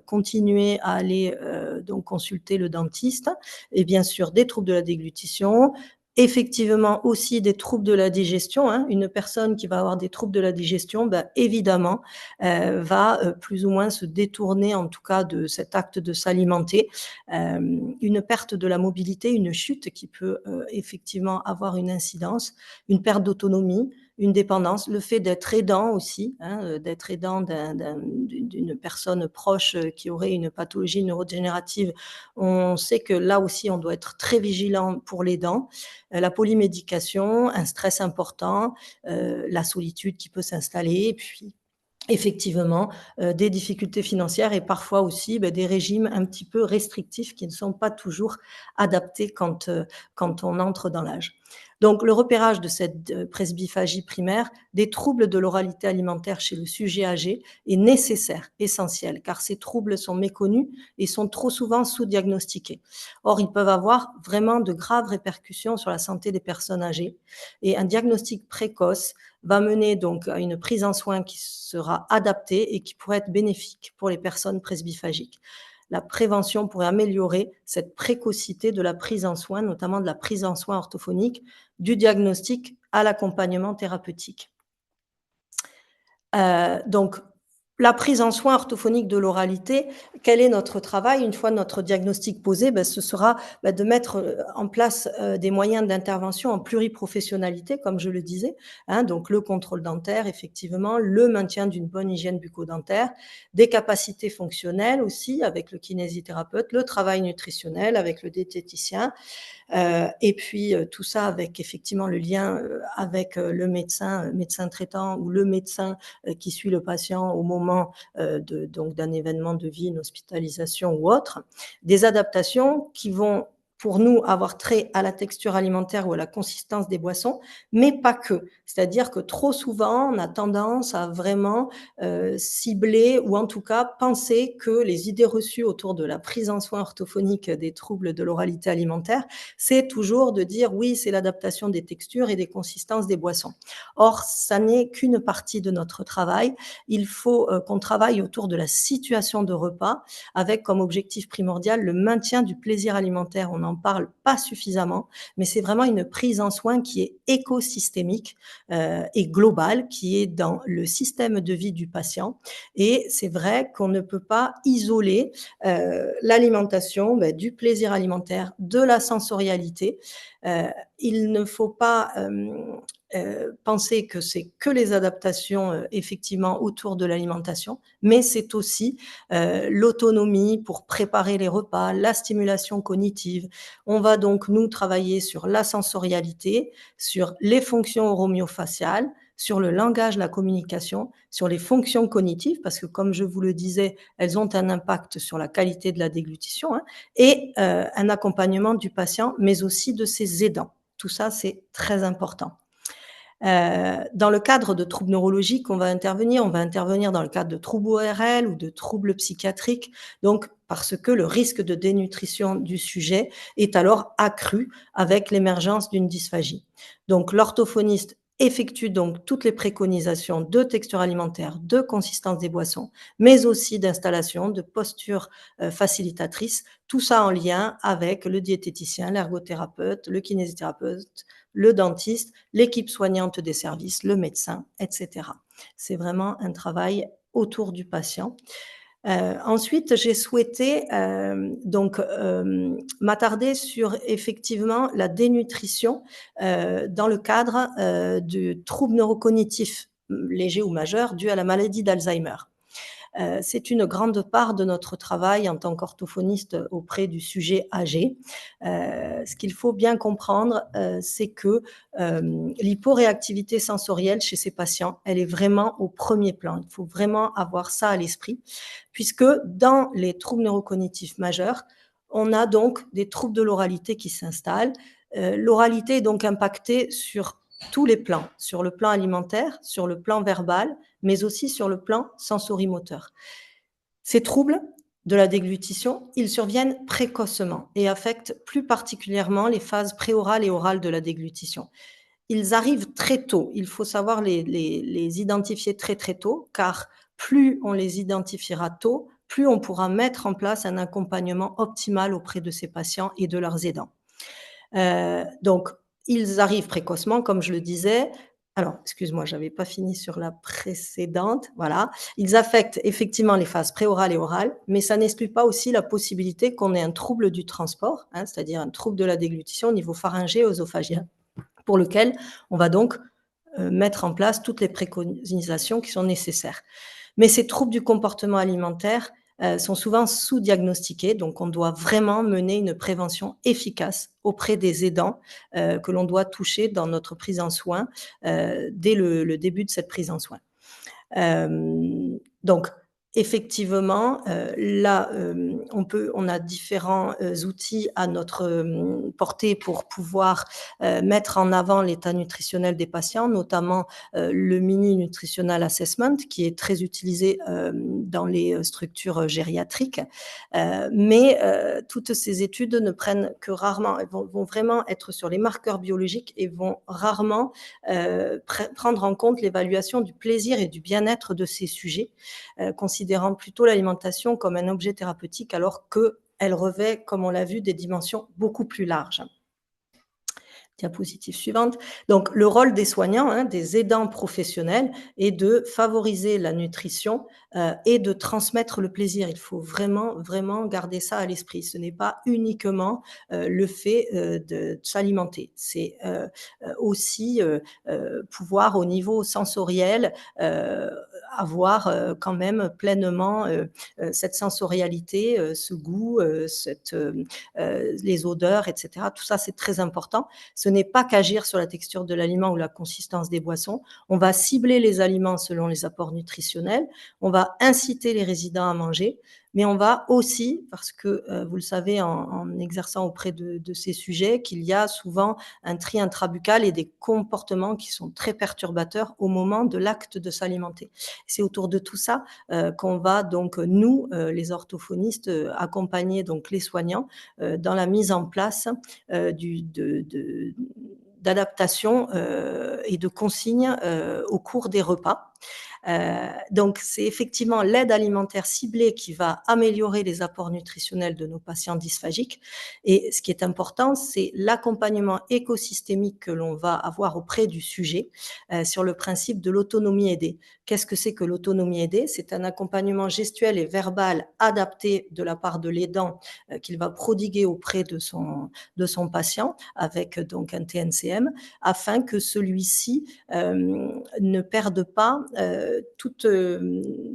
[SPEAKER 4] continuer à aller donc consulter le dentiste, et bien sûr des troubles de la déglutition, effectivement aussi des troubles de la digestion. Une personne qui va avoir des troubles de la digestion, évidemment, va plus ou moins se détourner, en tout cas, de cet acte de s'alimenter. Une perte de la mobilité, une chute qui peut effectivement avoir une incidence, une perte d'autonomie, une dépendance, le fait d'être aidant aussi, d'être aidant d'une personne proche qui aurait une pathologie neurodégénérative. On sait que là aussi, on doit être très vigilant pour l'aidant. La polymédication, un stress important, la solitude qui peut s'installer, et puis effectivement, des difficultés financières et parfois aussi des régimes un petit peu restrictifs qui ne sont pas toujours adaptés quand on entre dans l'âge. Donc le repérage de cette presbyphagie primaire, des troubles de l'oralité alimentaire chez le sujet âgé est nécessaire, essentiel, car ces troubles sont méconnus et sont trop souvent sous-diagnostiqués. Or, ils peuvent avoir vraiment de graves répercussions sur la santé des personnes âgées, et un diagnostic précoce va mener donc à une prise en soin qui sera adaptée et qui pourrait être bénéfique pour les personnes presbyphagiques. La prévention pourrait améliorer cette précocité de la prise en soin, notamment de la prise en soin orthophonique, du diagnostic à l'accompagnement thérapeutique. Donc, la prise en soin orthophonique de l'oralité, quel est notre travail? Une fois notre diagnostic posé, ce sera de mettre en place des moyens d'intervention en pluriprofessionnalité, comme je le disais, donc le contrôle dentaire, effectivement, le maintien d'une bonne hygiène bucco-dentaire, des capacités fonctionnelles aussi avec le kinésithérapeute, le travail nutritionnel avec le diététicien, et puis tout ça avec effectivement le lien avec le médecin traitant ou le médecin qui suit le patient au moment donc d'un événement de vie, une hospitalisation ou autre. Des adaptations qui vont pour nous avoir trait à la texture alimentaire ou à la consistance des boissons, mais pas que. C'est-à-dire que trop souvent, on a tendance à vraiment cibler ou en tout cas penser que les idées reçues autour de la prise en soin orthophonique des troubles de l'oralité alimentaire, c'est toujours de dire oui, c'est l'adaptation des textures et des consistances des boissons. Or, ça n'est qu'une partie de notre travail. Il faut qu'on travaille autour de la situation de repas avec comme objectif primordial le maintien du plaisir alimentaire. On n'en parle pas suffisamment, mais c'est vraiment une prise en soin qui est écosystémique et globale, qui est dans le système de vie du patient. Et c'est vrai qu'on ne peut pas isoler l'alimentation du plaisir alimentaire, de la sensorialité. Il ne faut pas penser que c'est que les adaptations effectivement autour de l'alimentation, mais c'est aussi l'autonomie pour préparer les repas, la stimulation cognitive. On va donc nous travailler sur la sensorialité, sur les fonctions oromyofaciales, sur le langage, la communication, sur les fonctions cognitives, parce que comme je vous le disais, elles ont un impact sur la qualité de la déglutition, et un accompagnement du patient, mais aussi de ses aidants. Tout ça, c'est très important. Dans le cadre de troubles neurologiques, on va intervenir dans le cadre de troubles ORL ou de troubles psychiatriques, donc parce que le risque de dénutrition du sujet est alors accru avec l'émergence d'une dysphagie. Donc l'orthophoniste effectue donc toutes les préconisations de texture alimentaire, de consistance des boissons, mais aussi d'installation, de posture facilitatrice, tout ça en lien avec le diététicien, l'ergothérapeute, le kinésithérapeute, le dentiste, l'équipe soignante des services, le médecin, etc. C'est vraiment un travail autour du patient. Ensuite, j'ai souhaité m'attarder sur effectivement la dénutrition dans le cadre de troubles neurocognitifs légers ou majeurs dus à la maladie d'Alzheimer. C'est une grande part de notre travail en tant qu'orthophoniste auprès du sujet âgé. Ce qu'il faut bien comprendre, c'est que l'hyporéactivité sensorielle chez ces patients, elle est vraiment au premier plan. Il faut vraiment avoir ça à l'esprit, puisque dans les troubles neurocognitifs majeurs, on a donc des troubles de l'oralité qui s'installent. L'oralité est donc impactée sur tous les plans, sur le plan alimentaire, sur le plan verbal, mais aussi sur le plan sensorimoteur. Ces troubles de la déglutition, ils surviennent précocement et affectent plus particulièrement les phases préorales et orales de la déglutition. Ils arrivent très tôt, il faut savoir les identifier très très tôt, car plus on les identifiera tôt, plus on pourra mettre en place un accompagnement optimal auprès de ces patients et de leurs aidants. Donc, ils arrivent précocement, comme je le disais. Alors, excuse-moi, je n'avais pas fini sur la précédente. Voilà. Ils affectent effectivement les phases préorales et orales, mais ça n'exclut pas aussi la possibilité qu'on ait un trouble du transport, c'est-à-dire un trouble de la déglutition au niveau pharyngé et œsophagien, pour lequel on va donc mettre en place toutes les préconisations qui sont nécessaires. Mais ces troubles du comportement alimentaire sont souvent sous-diagnostiqués, donc on doit vraiment mener une prévention efficace auprès des aidants que l'on doit toucher dans notre prise en soin dès le début de cette prise en soin. Donc, effectivement, là, on a différents outils à notre portée pour pouvoir mettre en avant l'état nutritionnel des patients, notamment le mini nutritional assessment qui est très utilisé dans les structures gériatriques. Mais toutes ces études ne prennent que rarement, elles vont vraiment être sur les marqueurs biologiques et vont rarement prendre en compte l'évaluation du plaisir et du bien-être de ces sujets, considérant plutôt l'alimentation comme un objet thérapeutique alors qu'elle revêt, comme on l'a vu, des dimensions beaucoup plus larges. Diapositive suivante. Donc, le rôle des soignants, des aidants professionnels, est de favoriser la nutrition et de transmettre le plaisir. Il faut vraiment, vraiment garder ça à l'esprit. Ce n'est pas uniquement le fait de s'alimenter. C'est aussi pouvoir, au niveau sensoriel, avoir quand même pleinement cette sensorialité, ce goût, les odeurs, etc. Tout ça, c'est très important. Ce n'est pas qu'agir sur la texture de l'aliment ou la consistance des boissons. On va cibler les aliments selon les apports nutritionnels. On va inciter les résidents à manger. Mais on va aussi, parce que vous le savez en exerçant auprès de ces sujets, qu'il y a souvent un tri intrabuccal et des comportements qui sont très perturbateurs au moment de l'acte de s'alimenter. C'est autour de tout ça qu'on va donc, nous, les orthophonistes, accompagner donc les soignants dans la mise en place d'adaptation et de consignes au cours des repas. Donc, c'est effectivement l'aide alimentaire ciblée qui va améliorer les apports nutritionnels de nos patients dysphagiques. Et ce qui est important, c'est l'accompagnement écosystémique que l'on va avoir auprès du sujet sur le principe de l'autonomie aidée. Qu'est-ce que c'est que l'autonomie aidée? C'est un accompagnement gestuel et verbal adapté de la part de l'aidant qu'il va prodiguer auprès de son patient avec donc un TNCM afin que celui-ci ne perde pas toute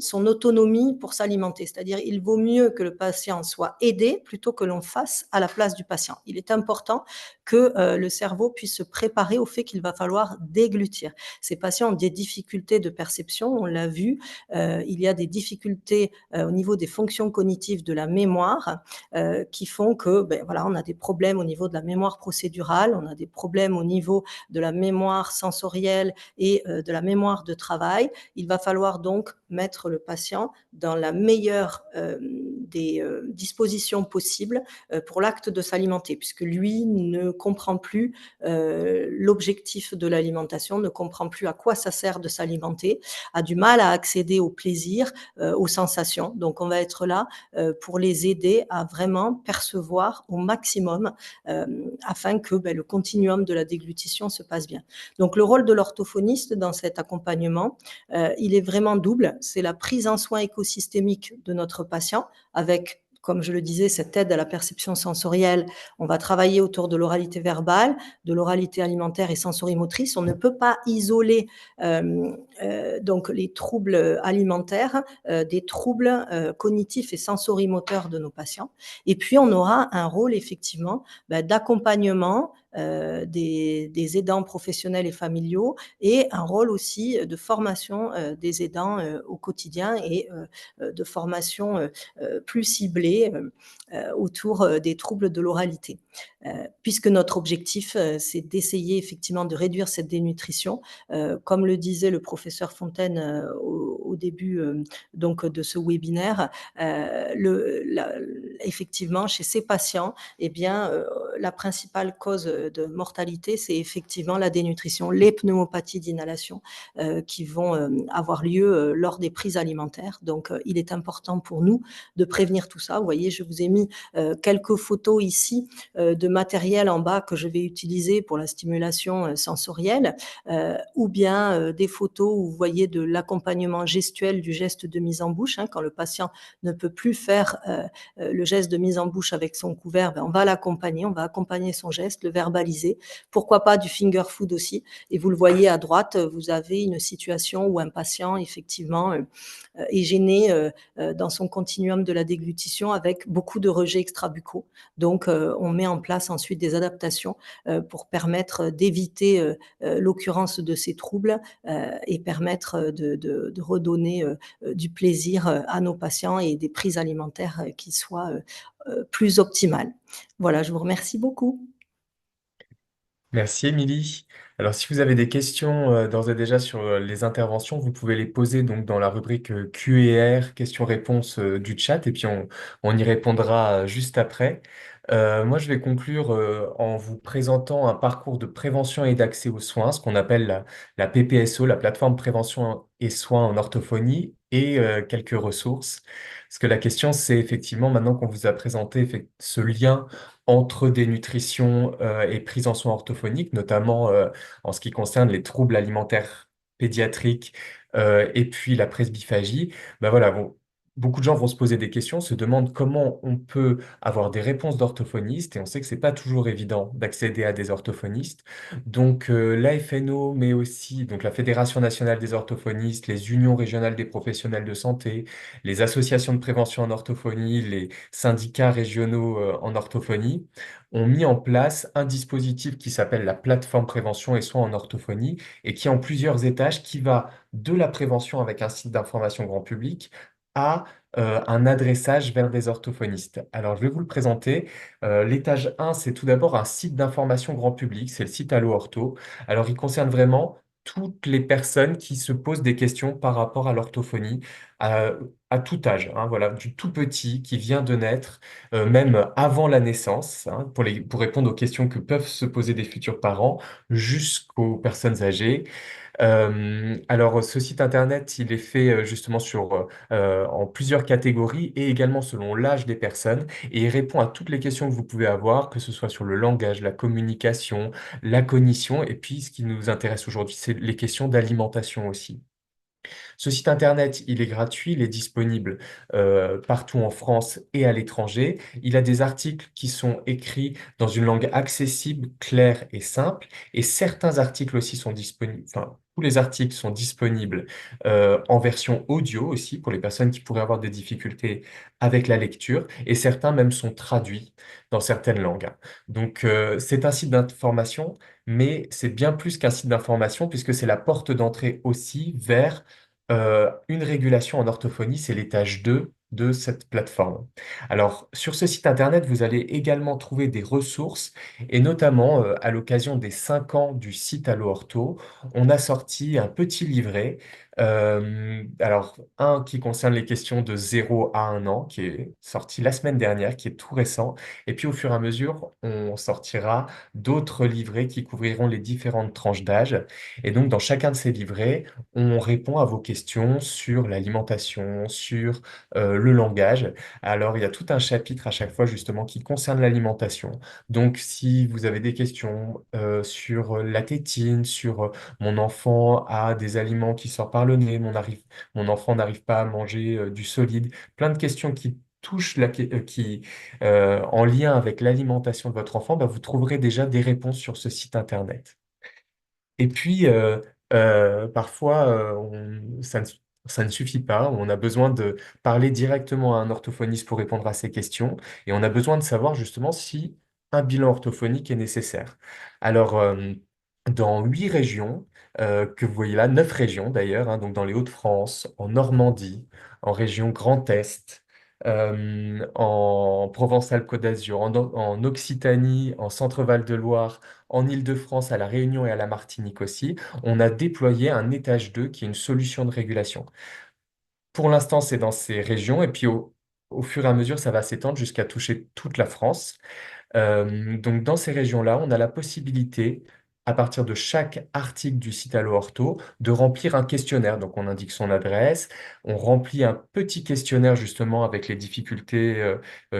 [SPEAKER 4] son autonomie pour s'alimenter. C'est-à-dire, il vaut mieux que le patient soit aidé plutôt que l'on fasse à la place du patient. Il est important que le cerveau puisse se préparer au fait qu'il va falloir déglutir. Ces patients ont des difficultés de perception, on l'a vu, il y a des difficultés au niveau des fonctions cognitives de la mémoire qui font que, voilà, on a des problèmes au niveau de la mémoire procédurale, on a des problèmes au niveau de la mémoire sensorielle et de la mémoire de travail. Il va falloir donc mettre le patient dans la meilleure des dispositions possibles pour l'acte de s'alimenter, puisque lui ne comprend plus l'objectif de l'alimentation, ne comprend plus à quoi ça sert de s'alimenter, a du mal à accéder au plaisir, aux sensations. Donc, on va être là pour les aider à vraiment percevoir au maximum afin que le continuum de la déglutition se passe bien. Donc, le rôle de l'orthophoniste dans cet accompagnement, il est vraiment double. C'est la prise en soin écosystémique de notre patient avec, comme je le disais, cette aide à la perception sensorielle. On va travailler autour de l'oralité verbale, de l'oralité alimentaire et sensorimotrice. On ne peut pas isoler donc les troubles alimentaires des troubles cognitifs et sensorimoteurs de nos patients. Et puis, on aura un rôle effectivement d'accompagnement des aidants professionnels et familiaux et un rôle aussi de formation des aidants au quotidien et de formation plus ciblée autour des troubles de l'oralité. Puisque notre objectif, c'est d'essayer effectivement de réduire cette dénutrition. Comme le disait le professeur Fontaine au début donc de ce webinaire, effectivement, chez ces patients, eh bien, la principale cause de mortalité, c'est effectivement la dénutrition, les pneumopathies d'inhalation qui vont avoir lieu lors des prises alimentaires. Donc, il est important pour nous de prévenir tout ça. Vous voyez, je vous ai mis quelques photos ici de matériel en bas que je vais utiliser pour la stimulation sensorielle, ou bien des photos où vous voyez de l'accompagnement gestuel du geste de mise en bouche. Quand le patient ne peut plus faire le geste de mise en bouche avec son couvert, on va l'accompagner, on va accompagner son geste, le verbaliser. Pourquoi pas du finger food aussi. Et vous le voyez à droite, vous avez une situation où un patient, effectivement, est gêné dans son continuum de la déglutition avec beaucoup de rejets extrabuccaux. Donc, on met en place ensuite des adaptations pour permettre d'éviter l'occurrence de ces troubles et permettre de redonner du plaisir à nos patients et des prises alimentaires qui soient plus optimales. Voilà, je vous remercie beaucoup.
[SPEAKER 2] Merci, Émilie. Alors, si vous avez des questions d'ores et déjà sur les interventions, vous pouvez les poser donc dans la rubrique Q&R, questions-réponses du chat, et puis on y répondra juste après. Moi, je vais conclure en vous présentant un parcours de prévention et d'accès aux soins, ce qu'on appelle la PPSO, la plateforme prévention et soins en orthophonie, et quelques ressources. Parce que la question, c'est effectivement, maintenant qu'on vous a présenté ce lien entre dénutrition et prise en soins orthophoniques, notamment en ce qui concerne les troubles alimentaires pédiatriques et puis la presbyphagie, ben voilà, beaucoup de gens vont se poser des questions, se demandent comment on peut avoir des réponses d'orthophonistes, et on sait que c'est pas toujours évident d'accéder à des orthophonistes. Donc l'AFNO, mais aussi donc la Fédération nationale des orthophonistes, les unions régionales des professionnels de santé, les associations de prévention en orthophonie, les syndicats régionaux en orthophonie, ont mis en place un dispositif qui s'appelle la plateforme prévention et soins en orthophonie, et qui est en plusieurs étages, qui va de la prévention avec un site d'information grand public à un adressage vers des orthophonistes. Alors, je vais vous le présenter. L'étage 1, c'est tout d'abord un site d'information grand public, c'est le site Allo Ortho. Alors, il concerne vraiment toutes les personnes qui se posent des questions par rapport à l'orthophonie, à, à tout âge, hein, voilà, du tout petit qui vient de naître, même avant la naissance, hein, pour répondre aux questions que peuvent se poser des futurs parents, jusqu'aux personnes âgées. Alors, ce site internet, il est fait justement en plusieurs catégories et également selon l'âge des personnes. Et il répond à toutes les questions que vous pouvez avoir, que ce soit sur le langage, la communication, la cognition. Et puis, ce qui nous intéresse aujourd'hui, c'est les questions d'alimentation aussi. Ce site internet, il est gratuit, il est disponible partout en France et à l'étranger. Il a des articles qui sont écrits dans une langue accessible, claire et simple. Et certains articles aussi sont disponibles, enfin, tous les articles sont disponibles en version audio aussi pour les personnes qui pourraient avoir des difficultés avec la lecture. Et certains même sont traduits dans certaines langues. Donc, c'est un site d'information, mais c'est bien plus qu'un site d'information puisque c'est la porte d'entrée aussi vers une régulation en orthophonie, c'est l'étage 2 de cette plateforme. Alors, sur ce site internet, vous allez également trouver des ressources et notamment à l'occasion des 5 ans du site Allo Ortho, on a sorti un petit livret. Alors, un qui concerne les questions de 0 à 1 an, qui est sorti la semaine dernière, qui est tout récent. Et puis, au fur et à mesure, on sortira d'autres livrets qui couvriront les différentes tranches d'âge. Et donc, dans chacun de ces livrets, on répond à vos questions sur l'alimentation, sur le langage. Alors, il y a tout un chapitre à chaque fois justement qui concerne l'alimentation. Donc, si vous avez des questions sur la tétine, sur mon enfant a des aliments qui sortent par le nez, mon enfant n'arrive pas à manger du solide. Plein de questions qui touchent en lien avec l'alimentation de votre enfant, bah, vous trouverez déjà des réponses sur ce site internet. Et puis, parfois, ça ne suffit pas. On a besoin de parler directement à un orthophoniste pour répondre à ces questions. Et on a besoin de savoir justement si un bilan orthophonique est nécessaire. Alors, dans 8 régions, que vous voyez là, 9 régions d'ailleurs, hein, donc dans les Hauts-de-France, en Normandie, en région Grand Est, en Provence-Alpes-Côte d'Azur, en Occitanie, en Centre-Val de Loire, en Île-de-France, à La Réunion et à la Martinique aussi, on a déployé un étage 2 qui est une solution de régulation. Pour l'instant, c'est dans ces régions et puis au fur et à mesure, ça va s'étendre jusqu'à toucher toute la France. Donc, dans ces régions-là, on a la possibilité, à partir de chaque article du site Allo Ortho, de remplir un questionnaire. Donc, on indique son adresse, on remplit un petit questionnaire justement avec les difficultés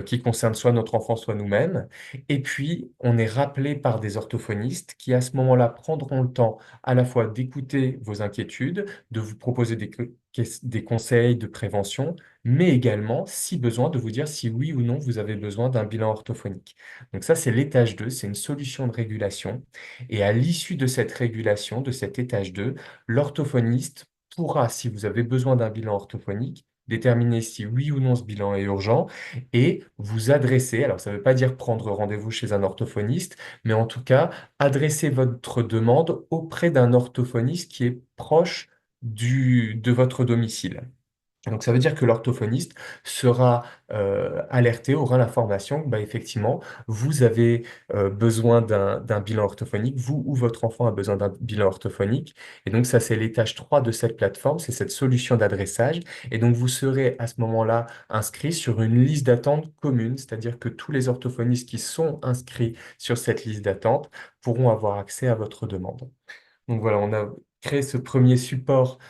[SPEAKER 2] qui concernent soit notre enfant, soit nous-mêmes. Et puis, on est rappelé par des orthophonistes qui, à ce moment-là, prendront le temps à la fois d'écouter vos inquiétudes, de vous proposer des conseils de prévention, mais également, si besoin, de vous dire si oui ou non vous avez besoin d'un bilan orthophonique. Donc ça, c'est l'étage 2, c'est une solution de régulation. Et à l'issue de cette régulation, de cet étage 2, l'orthophoniste pourra, si vous avez besoin d'un bilan orthophonique, déterminer si oui ou non ce bilan est urgent et vous adresser, alors ça ne veut pas dire prendre rendez-vous chez un orthophoniste, mais en tout cas, adresser votre demande auprès d'un orthophoniste qui est proche de votre domicile. Donc, ça veut dire que l'orthophoniste sera alerté, aura l'information que, bah, effectivement, vous avez besoin d'un bilan orthophonique, vous ou votre enfant a besoin d'un bilan orthophonique. Et donc, ça, c'est l'étage 3 de cette plateforme, c'est cette solution d'adressage. Et donc, vous serez à ce moment-là inscrit sur une liste d'attente commune, c'est-à-dire que tous les orthophonistes qui sont inscrits sur cette liste d'attente pourront avoir accès à votre demande. Donc voilà, on a créé ce premier support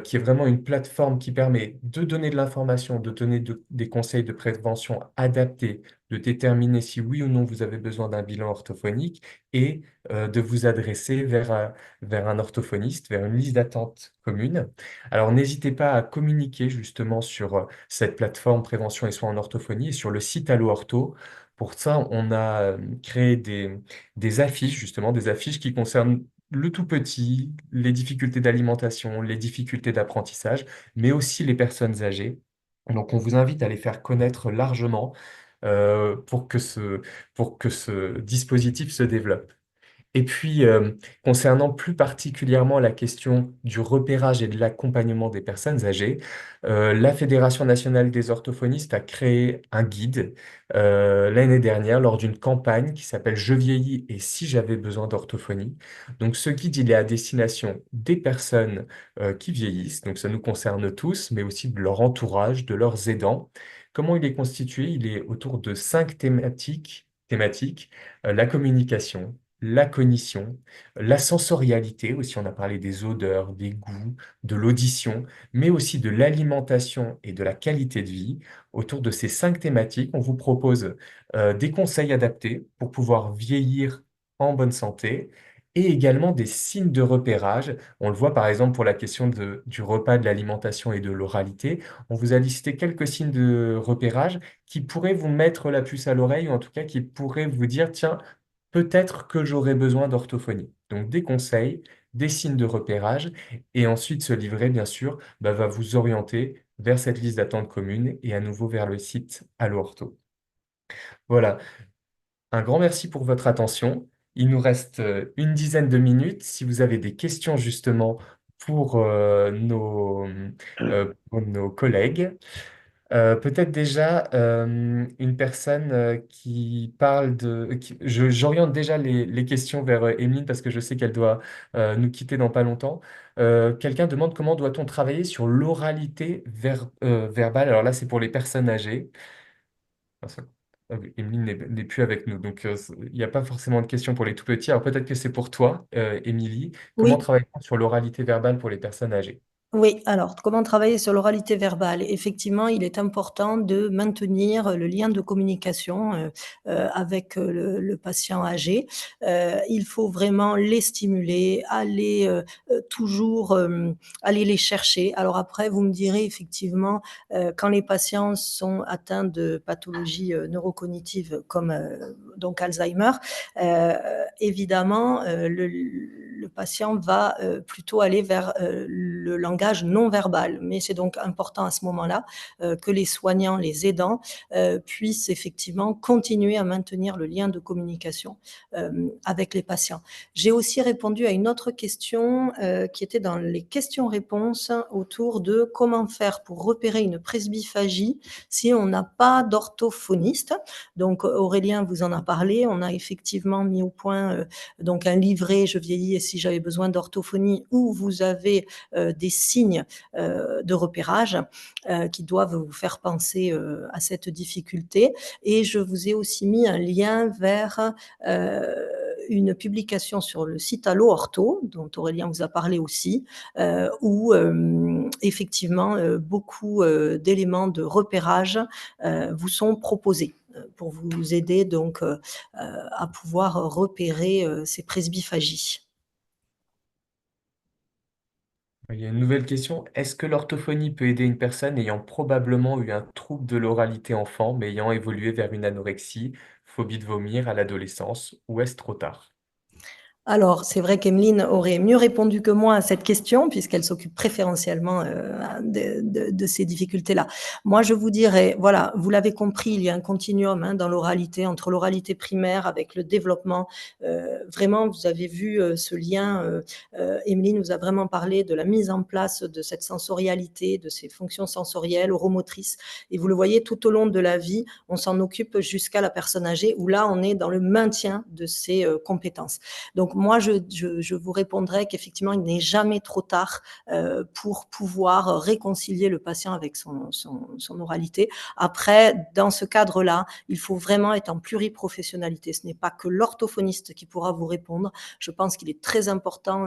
[SPEAKER 2] qui est vraiment une plateforme qui permet de donner de l'information, de donner des conseils de prévention adaptés, de déterminer si oui ou non vous avez besoin d'un bilan orthophonique et de vous adresser vers un orthophoniste, vers une liste d'attente commune. Alors n'hésitez pas à communiquer justement sur cette plateforme prévention et soins en orthophonie et sur le site Allo Ortho. Pour ça, on a créé des affiches, justement, des affiches qui concernent le tout petit, les difficultés d'alimentation, les difficultés d'apprentissage, mais aussi les personnes âgées. Donc, on vous invite à les faire connaître largement euh, pour que ce, pour que ce dispositif se développe. Et puis, concernant plus particulièrement la question du repérage et de l'accompagnement des personnes âgées, la Fédération nationale des orthophonistes a créé un guide l'année dernière lors d'une campagne qui s'appelle Je vieillis et si j'avais besoin d'orthophonie. Donc, ce guide, il est à destination des personnes qui vieillissent, donc ça nous concerne tous, mais aussi de leur entourage, de leurs aidants. Comment il est constitué? Il est autour de 5 thématiques, la communication, la cognition, la sensorialité, aussi on a parlé des odeurs, des goûts, de l'audition, mais aussi de l'alimentation et de la qualité de vie. Autour de ces 5 thématiques, on vous propose des conseils adaptés pour pouvoir vieillir en bonne santé et également des signes de repérage. On le voit par exemple pour la question du repas, de l'alimentation et de l'oralité. On vous a listé quelques signes de repérage qui pourraient vous mettre la puce à l'oreille ou en tout cas qui pourraient vous dire, tiens, peut-être que j'aurai besoin d'orthophonie. Donc des conseils, des signes de repérage, et ensuite ce livret, bien sûr, bah, va vous orienter vers cette liste d'attente commune et à nouveau vers le site Allo Ortho. Voilà, un grand merci pour votre attention. Il nous reste une dizaine de minutes. Si vous avez des questions justement pour pour nos collègues, peut-être déjà une personne qui parle j'oriente déjà les questions vers Emeline parce que je sais qu'elle doit nous quitter dans pas longtemps. Quelqu'un demande comment doit-on travailler sur l'oralité verbale. Alors là, c'est pour les personnes âgées. Parce que, oui, Emeline n'est plus avec nous, donc il n'y a pas forcément de questions pour les tout petits. Alors peut-être que c'est pour toi, Émilie. Comment
[SPEAKER 4] Oui,
[SPEAKER 2] travaille-t-on sur l'oralité verbale pour les personnes âgées?
[SPEAKER 4] Oui, alors comment travailler sur l'oralité verbale? Effectivement, il est important de maintenir le lien de communication, avec, le patient âgé. Il faut vraiment les stimuler, aller, toujours, aller les chercher. Alors après, vous me direz effectivement, quand les patients sont atteints de pathologies, neurocognitives comme, donc Alzheimer, heu, évidemment, le patient va, plutôt aller vers, le langage non verbal. Mais c'est donc important à ce moment-là, que les soignants, les aidants, puissent effectivement continuer à maintenir le lien de communication, avec les patients. J'ai aussi répondu à une autre question, qui était dans les questions-réponses autour de comment faire pour repérer une presbyphagie si on n'a pas d'orthophoniste. Donc Aurélien vous en a parlé, on a effectivement mis au point, donc un livret Je vieillis et si j'avais besoin d'orthophonie, où vous avez des signes de repérage qui doivent vous faire penser à cette difficulté. Et je vous ai aussi mis un lien vers une publication sur le site Allo Ortho, dont Aurélien vous a parlé aussi, où effectivement beaucoup d'éléments de repérage vous sont proposés pour vous aider donc à pouvoir repérer ces presbyphagies.
[SPEAKER 2] Il y a une nouvelle question. Est-ce que l'orthophonie peut aider une personne ayant probablement eu un trouble de l'oralité enfant, mais ayant évolué vers une anorexie, phobie de vomir à l'adolescence, ou est-ce trop tard?
[SPEAKER 4] Alors, c'est vrai qu'Emeline aurait mieux répondu que moi à cette question, puisqu'elle s'occupe préférentiellement de ces difficultés-là. Moi, je vous dirais, voilà, vous l'avez compris, il y a un continuum dans l'oralité, entre l'oralité primaire avec le développement. Vraiment, vous avez vu ce lien. Emeline vous a vraiment parlé de la mise en place de cette sensorialité, de ces fonctions sensorielles, oromotrices. Et vous le voyez, tout au long de la vie, on s'en occupe jusqu'à la personne âgée, où là, on est dans le maintien de ces compétences. Donc moi, je vous répondrai qu'effectivement, il n'est jamais trop tard pour pouvoir réconcilier le patient avec son oralité. Après, dans ce cadre-là, il faut vraiment être en pluriprofessionnalité. Ce n'est pas que l'orthophoniste qui pourra vous répondre. Je pense qu'il est très important,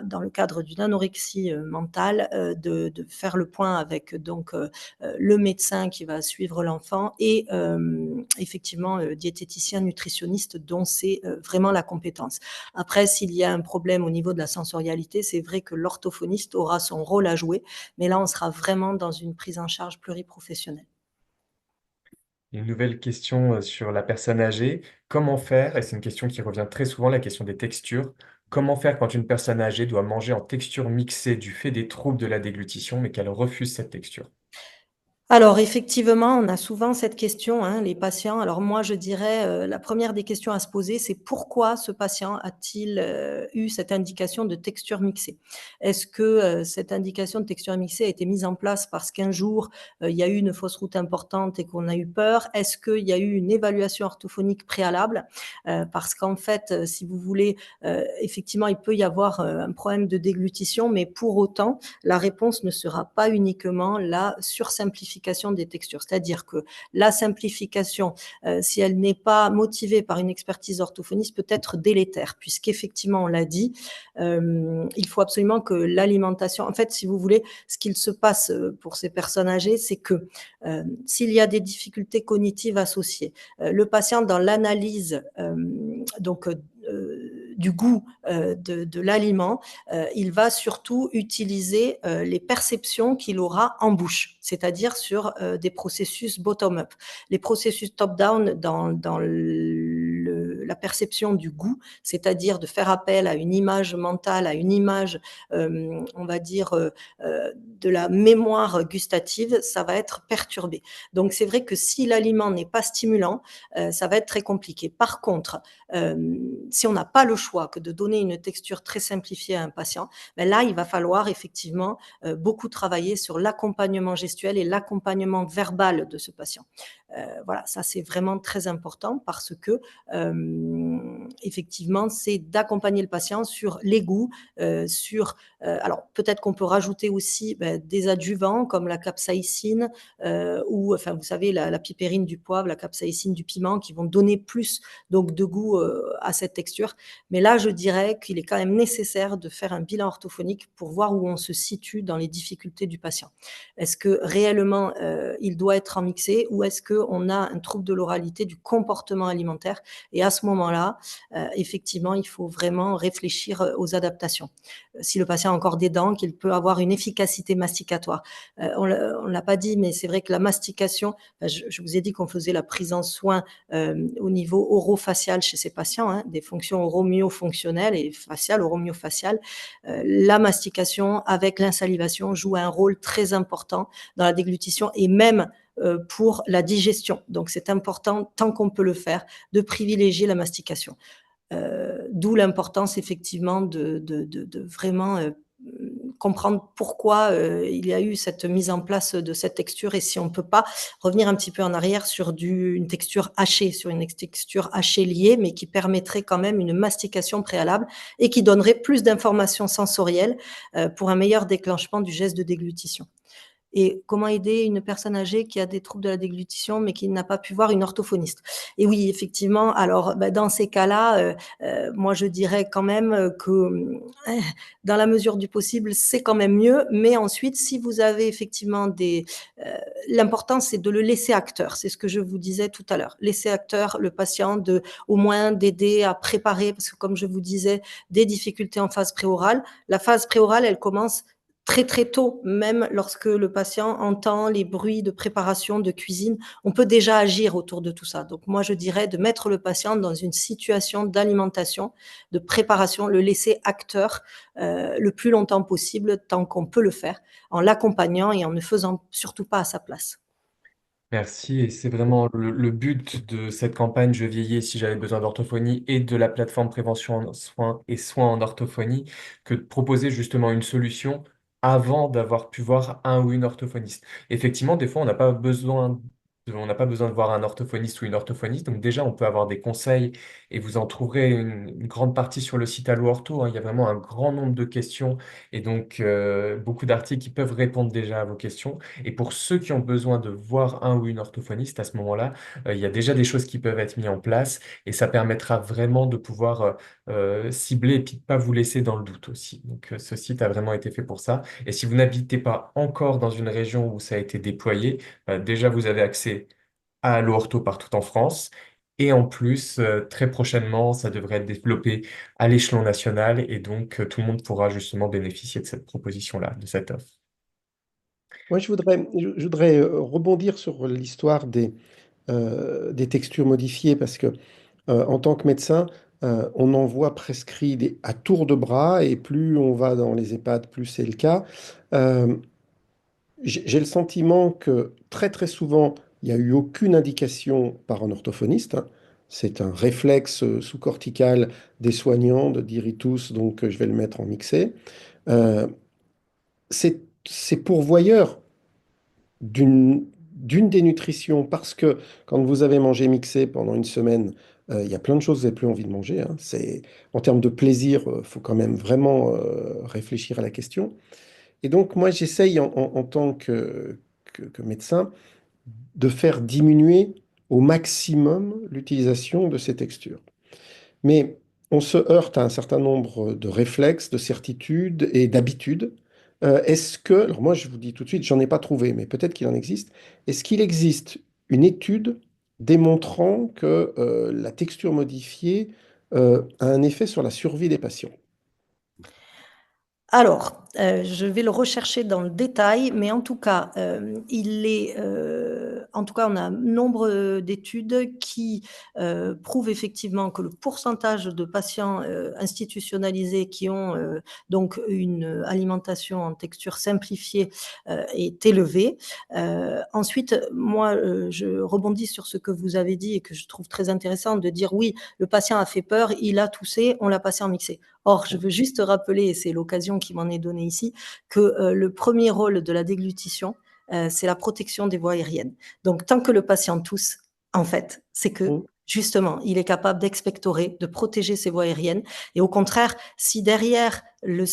[SPEAKER 4] dans le cadre d'une anorexie mentale, de faire le point avec donc le médecin qui va suivre l'enfant et effectivement diététicien, nutritionniste dont c'est vraiment la compétence. Après, s'il y a un problème au niveau de la sensorialité, c'est vrai que l'orthophoniste aura son rôle à jouer, mais là, on sera vraiment dans une prise en charge pluriprofessionnelle.
[SPEAKER 2] Une nouvelle question sur la personne âgée. Comment faire, et c'est une question qui revient très souvent, la question des textures, comment faire quand une personne âgée doit manger en texture mixée du fait des troubles de la déglutition, mais qu'elle refuse cette texture?
[SPEAKER 4] Alors effectivement, on a souvent cette question, les patients. Alors moi, je dirais, la première des questions à se poser, c'est pourquoi ce patient a-t-il, eu cette indication de texture mixée? Est-ce que, cette indication de texture mixée a été mise en place parce qu'un jour, il y a eu une fausse route importante et qu'on a eu peur? Est-ce qu'il y a eu une évaluation orthophonique préalable? Parce qu'en fait, si vous voulez, effectivement, il peut y avoir, un problème de déglutition, mais pour autant, la réponse ne sera pas uniquement la sursimplification des textures. C'est-à-dire que la simplification, si elle n'est pas motivée par une expertise orthophoniste, peut être délétère, puisqu'effectivement, on l'a dit, il faut absolument que l'alimentation, en fait, si vous voulez, ce qu'il se passe pour ces personnes âgées, c'est que s'il y a des difficultés cognitives associées, le patient dans l'analyse donc du goût de l'aliment, il va surtout utiliser les perceptions qu'il aura en bouche, c'est-à-dire sur des processus bottom-up. Les processus top-down dans la perception du goût, c'est-à-dire de faire appel à une image mentale, à une image, on va dire, de la mémoire gustative, ça va être perturbé. Donc c'est vrai que si l'aliment n'est pas stimulant, ça va être très compliqué. Par contre, si on n'a pas le choix que de donner une texture très simplifiée à un patient, ben là, il va falloir effectivement beaucoup travailler sur l'accompagnement gestuel et l'accompagnement verbal de ce patient. Voilà, ça c'est vraiment très important parce que effectivement, c'est d'accompagner le patient sur les goûts, alors peut-être qu'on peut rajouter aussi des adjuvants comme la capsaïcine ou enfin vous savez la pipérine du poivre, la capsaïcine du piment qui vont donner plus donc de goût à cette texture. Mais là, je dirais qu'il est quand même nécessaire de faire un bilan orthophonique pour voir où on se situe dans les difficultés du patient. Est-ce que réellement il doit être en mixé ou est-ce qu'on a un trouble de l'oralité, du comportement alimentaire? Et à ce moment-là, effectivement, il faut vraiment réfléchir aux adaptations. Si le patient a encore des dents, qu'il peut avoir une efficacité masticatoire. On ne l'a pas dit, mais c'est vrai que la mastication, je vous ai dit qu'on faisait la prise en soin au niveau orofacial chez ces patients, hein, des fonctions oromyofonctionnelles et faciales, oromyofaciales. La mastication avec l'insalivation joue un rôle très important dans la déglutition et même pour la digestion. Donc c'est important, tant qu'on peut le faire, de privilégier la mastication. D'où l'importance effectivement de vraiment comprendre pourquoi il y a eu cette mise en place de cette texture et si on ne peut pas revenir un petit peu en arrière sur une texture hachée, sur une texture hachée liée, mais qui permettrait quand même une mastication préalable et qui donnerait plus d'informations sensorielles pour un meilleur déclenchement du geste de déglutition. Et comment aider une personne âgée qui a des troubles de la déglutition, mais qui n'a pas pu voir une orthophoniste? Et oui, effectivement, alors dans ces cas-là, moi je dirais quand même que dans la mesure du possible, c'est quand même mieux. Mais ensuite, si vous avez effectivement l'important, c'est de le laisser acteur. C'est ce que je vous disais tout à l'heure. Laisser acteur le patient, au moins d'aider à préparer, parce que comme je vous disais, des difficultés en phase préorale. La phase préorale, elle commence très très tôt, même lorsque le patient entend les bruits de préparation, de cuisine, on peut déjà agir autour de tout ça. Donc moi, je dirais de mettre le patient dans une situation d'alimentation, de préparation, le laisser acteur le plus longtemps possible, tant qu'on peut le faire, en l'accompagnant et en ne faisant surtout pas à sa place.
[SPEAKER 2] Merci, et c'est vraiment le but de cette campagne Je vieillis si j'avais besoin d'orthophonie et de la plateforme prévention en soins et soins en orthophonie que de proposer justement une solution avant d'avoir pu voir un ou une orthophoniste. Effectivement, des fois, on n'a pas besoin de voir un orthophoniste ou une orthophoniste, donc déjà, on peut avoir des conseils et vous en trouverez une grande partie sur le site Allo Ortho, hein. Il y a vraiment un grand nombre de questions et donc beaucoup d'articles qui peuvent répondre déjà à vos questions. Et pour ceux qui ont besoin de voir un ou une orthophoniste, à ce moment-là, il y a déjà des choses qui peuvent être mises en place et ça permettra vraiment de pouvoir cibler et puis de pas vous laisser dans le doute aussi. Donc, ce site a vraiment été fait pour ça. Et si vous n'habitez pas encore dans une région où ça a été déployé, déjà vous avez accès à l'ortho partout en France. Et en plus, très prochainement, ça devrait être développé à l'échelon national et donc tout le monde pourra justement bénéficier de cette proposition-là, de cette offre.
[SPEAKER 3] Moi, je voudrais rebondir sur l'histoire des textures modifiées parce que en tant que médecin, on en voit prescrit à tour de bras et plus on va dans les EHPAD, plus c'est le cas. Euh, j'ai le sentiment que très très souvent, il n'y a eu aucune indication par un orthophoniste, hein. C'est un réflexe sous-cortical des soignants de dire ils toussent, donc je vais le mettre en mixé. Euh, c'est pourvoyeur d'une dénutrition parce que quand vous avez mangé mixé pendant une semaine, il y a plein de choses que vous n'avez plus envie de manger, hein. En termes de plaisir, il faut quand même vraiment réfléchir à la question. Et donc, moi, j'essaye en tant que médecin de faire diminuer au maximum l'utilisation de ces textures. Mais on se heurte à un certain nombre de réflexes, de certitudes et d'habitudes. Est-ce que, alors moi je vous dis tout de suite, j'en ai pas trouvé, mais peut-être qu'il en existe. Est-ce qu'il existe une étude démontrant que la texture modifiée a un effet sur la survie des patients?
[SPEAKER 4] Alors, je vais le rechercher dans le détail, mais en tout cas, en tout cas, on a nombre d'études qui prouvent effectivement que le pourcentage de patients institutionnalisés qui ont donc une alimentation en texture simplifiée est élevé. Ensuite, moi, je rebondis sur ce que vous avez dit et que je trouve très intéressant de dire oui, le patient a fait peur, il a toussé, on l'a passé en mixé. Or, je veux juste rappeler, et c'est l'occasion qui m'en est donnée ici, que le premier rôle de la déglutition, c'est la protection des voies aériennes. Donc, tant que le patient tousse, en fait, c'est que
[SPEAKER 3] Mm.
[SPEAKER 4] justement, il est capable d'expectorer, de protéger ses voies aériennes. Et au contraire, si derrière, la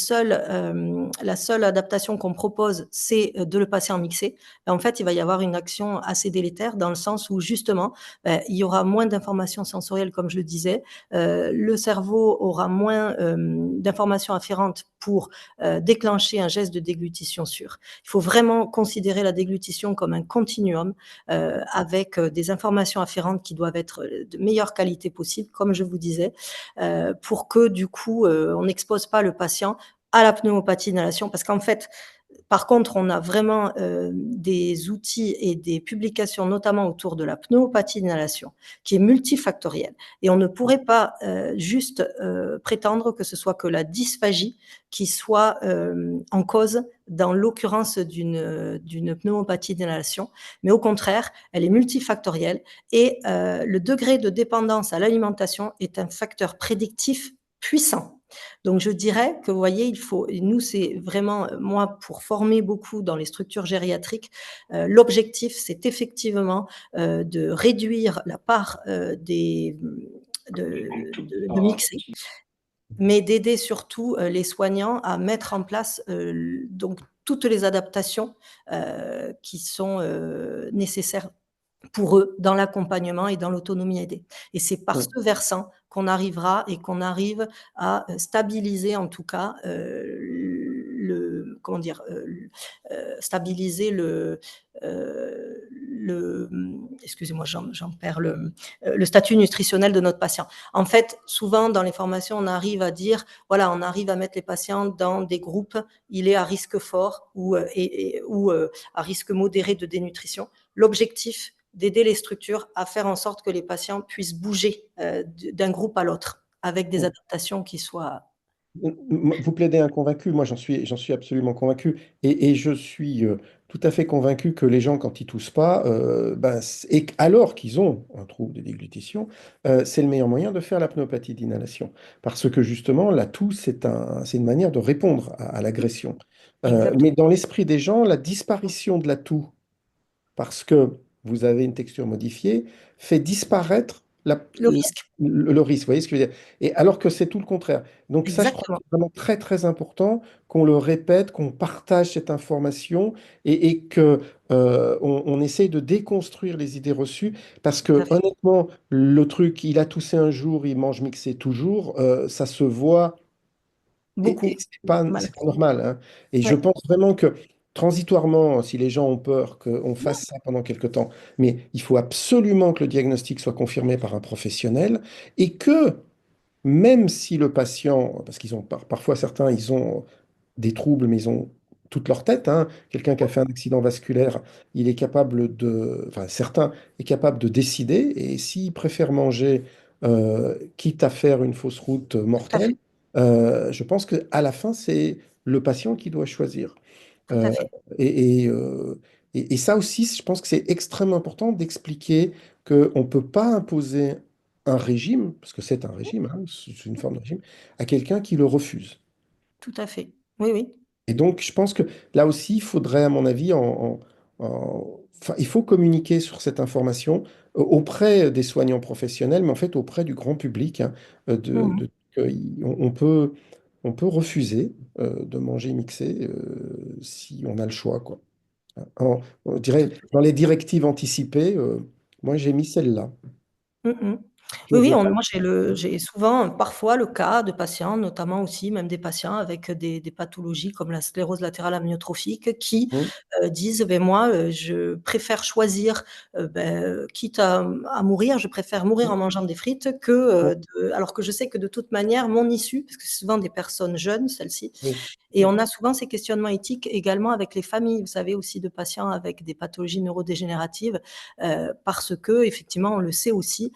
[SPEAKER 4] seule adaptation qu'on propose, c'est de le passer en mixé, ben, en fait, il va y avoir une action assez délétère dans le sens où justement, ben, il y aura moins d'informations sensorielles, comme je le disais. Le cerveau aura moins d'informations afférentes pour déclencher un geste de déglutition sûr. Il faut vraiment considérer la déglutition comme un continuum avec des informations afférentes qui doivent être de meilleure qualité possible, comme je vous disais, pour que du coup, on n'expose pas le patient à la pneumopathie d'inhalation. Parce qu'en fait, par contre, on a vraiment des outils et des publications, notamment autour de la pneumopathie d'inhalation, qui est multifactorielle. Et on ne pourrait pas juste prétendre que ce soit que la dysphagie qui soit en cause dans l'occurrence d'une pneumopathie d'inhalation, mais au contraire, elle est multifactorielle et le degré de dépendance à l'alimentation est un facteur prédictif puissant. Donc, je dirais que, vous voyez, nous, c'est vraiment, moi, pour former beaucoup dans les structures gériatriques, l'objectif, c'est effectivement de réduire la part de mixer, mais d'aider surtout les soignants à mettre en place donc toutes les adaptations qui sont nécessaires pour eux dans l'accompagnement et dans l'autonomie aidée. Et c'est par
[SPEAKER 3] Mm.
[SPEAKER 4] ce versant qu'on arrivera et qu'on arrive à stabiliser en tout cas comment dire, stabiliser excusez-moi, j'en perds le statut nutritionnel de notre patient. En fait, souvent dans les formations, on arrive à dire, voilà, on arrive à mettre les patients dans des groupes, il est à risque fort ou à risque modéré de dénutrition. L'objectif, d'aider les structures à faire en sorte que les patients puissent bouger d'un groupe à l'autre avec des adaptations qui soient...
[SPEAKER 3] Vous plaidez un convaincu, moi j'en suis absolument convaincu. Et je suis tout à fait convaincu que les gens, quand ils toussent pas, et alors qu'ils ont un trouble de déglutition, c'est le meilleur moyen de faire la pneumopathie d'inhalation. Parce que justement, la toux, c'est une manière de répondre à l'agression. Mais
[SPEAKER 4] Exactement.
[SPEAKER 3] dans l'esprit des gens, la disparition de la toux parce que vous avez une texture modifiée, fait disparaître
[SPEAKER 4] Le risque.
[SPEAKER 3] le risque. Vous voyez ce que je veux dire? Et alors que c'est tout le contraire. Donc ça, je crois que
[SPEAKER 4] Exactement.
[SPEAKER 3] c'est vraiment très, très important qu'on le répète, qu'on partage cette information et que on essaye de déconstruire les idées reçues. Parce
[SPEAKER 4] Tout à
[SPEAKER 3] que
[SPEAKER 4] fait.
[SPEAKER 3] honnêtement, le truc, il a toussé un jour, il mange mixé toujours, ça se voit et
[SPEAKER 4] Beaucoup. Mal.
[SPEAKER 3] c'est pas normal, hein. Et je
[SPEAKER 4] Oui,
[SPEAKER 3] pense vraiment que transitoirement, si les gens ont peur qu'on fasse ça pendant quelque temps, mais il faut absolument que le diagnostic soit confirmé par un professionnel et que même si le patient, parce qu'ils ont parfois certains, ils ont des troubles, mais ils ont toute leur tête, hein. Quelqu'un qui a fait un accident vasculaire, il est capable enfin certains est capable de décider, et s'il préfère manger, quitte à faire une fausse route
[SPEAKER 4] tout à
[SPEAKER 3] mortelle,
[SPEAKER 4] fait.
[SPEAKER 3] je pense qu'à la fin, c'est le patient qui doit choisir.
[SPEAKER 4] Tout à
[SPEAKER 3] Euh,
[SPEAKER 4] fait.
[SPEAKER 3] et, et, euh, et ça aussi, je pense que c'est extrêmement important d'expliquer qu'on ne peut pas imposer un régime, parce que c'est un régime, hein, c'est une forme de régime, à quelqu'un qui le refuse.
[SPEAKER 4] Tout à fait. Oui, oui.
[SPEAKER 3] Et donc, je pense que là aussi, il faudrait, à mon avis, enfin, il faut communiquer sur cette information auprès des soignants professionnels, mais en fait auprès du grand public, hein,
[SPEAKER 4] Mhm.
[SPEAKER 3] on peut refuser de manger mixé si on a le choix, quoi. On dirait, dans les directives anticipées, moi j'ai mis celle-là.
[SPEAKER 4] Mhm.
[SPEAKER 3] Je
[SPEAKER 4] Oui,
[SPEAKER 3] veux
[SPEAKER 4] oui,
[SPEAKER 3] pas.
[SPEAKER 4] moi j'ai souvent, parfois le cas de patients, notamment aussi même des patients avec des pathologies comme la sclérose latérale amyotrophique qui
[SPEAKER 3] Hum,
[SPEAKER 4] disent, ben moi, je préfère choisir, quitte à mourir, je préfère mourir
[SPEAKER 3] hum,
[SPEAKER 4] en mangeant des frites que
[SPEAKER 3] hum,
[SPEAKER 4] alors que je sais que de toute manière mon issue, parce que c'est souvent des personnes jeunes, celles-ci,
[SPEAKER 3] oui,
[SPEAKER 4] et
[SPEAKER 3] hum,
[SPEAKER 4] on a souvent ces questionnements éthiques également avec les familles, vous savez, aussi de patients avec des pathologies neurodégénératives, parce que effectivement, on le sait aussi,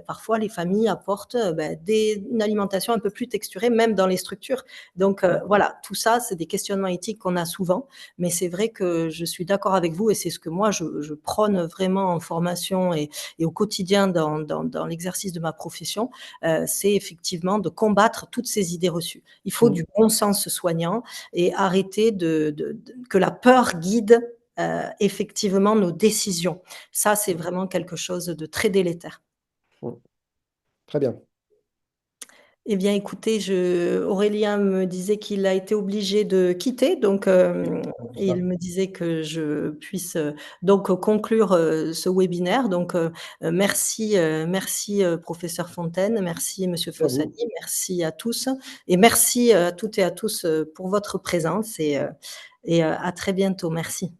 [SPEAKER 4] parfois les familles apportent une alimentation un peu plus texturée, même dans les structures. Donc
[SPEAKER 3] hum,
[SPEAKER 4] voilà, tout ça, c'est des questionnements éthiques qu'on a souvent, mais c'est vrai que je suis d'accord avec vous et c'est ce que moi je prône vraiment en formation et au quotidien dans l'exercice de ma profession, c'est effectivement de combattre toutes ces idées reçues. Il faut
[SPEAKER 3] hum.
[SPEAKER 4] du bon sens soignant et arrêter que la peur guide effectivement nos décisions. Ça, c'est vraiment quelque chose de très délétère.
[SPEAKER 3] Très bien.
[SPEAKER 4] Eh bien, écoutez, Aurélien me disait qu'il a été obligé de quitter, donc il me disait que je puisse donc conclure ce webinaire. Donc, merci, professeur Fontaine, merci, monsieur
[SPEAKER 3] À vous.
[SPEAKER 4] Fossati, merci à tous, et merci à toutes et à tous pour votre présence, et à très bientôt. Merci.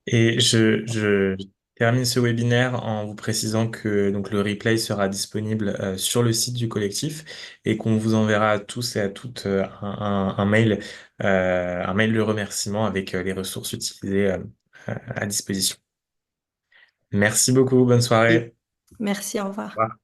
[SPEAKER 5] Et je termine ce webinaire en vous précisant que donc le replay sera disponible sur le site du collectif et qu'on vous enverra à tous et à toutes un mail de remerciement avec les ressources utilisées à disposition. Merci beaucoup, bonne soirée.
[SPEAKER 4] Merci, au revoir.
[SPEAKER 5] Au revoir.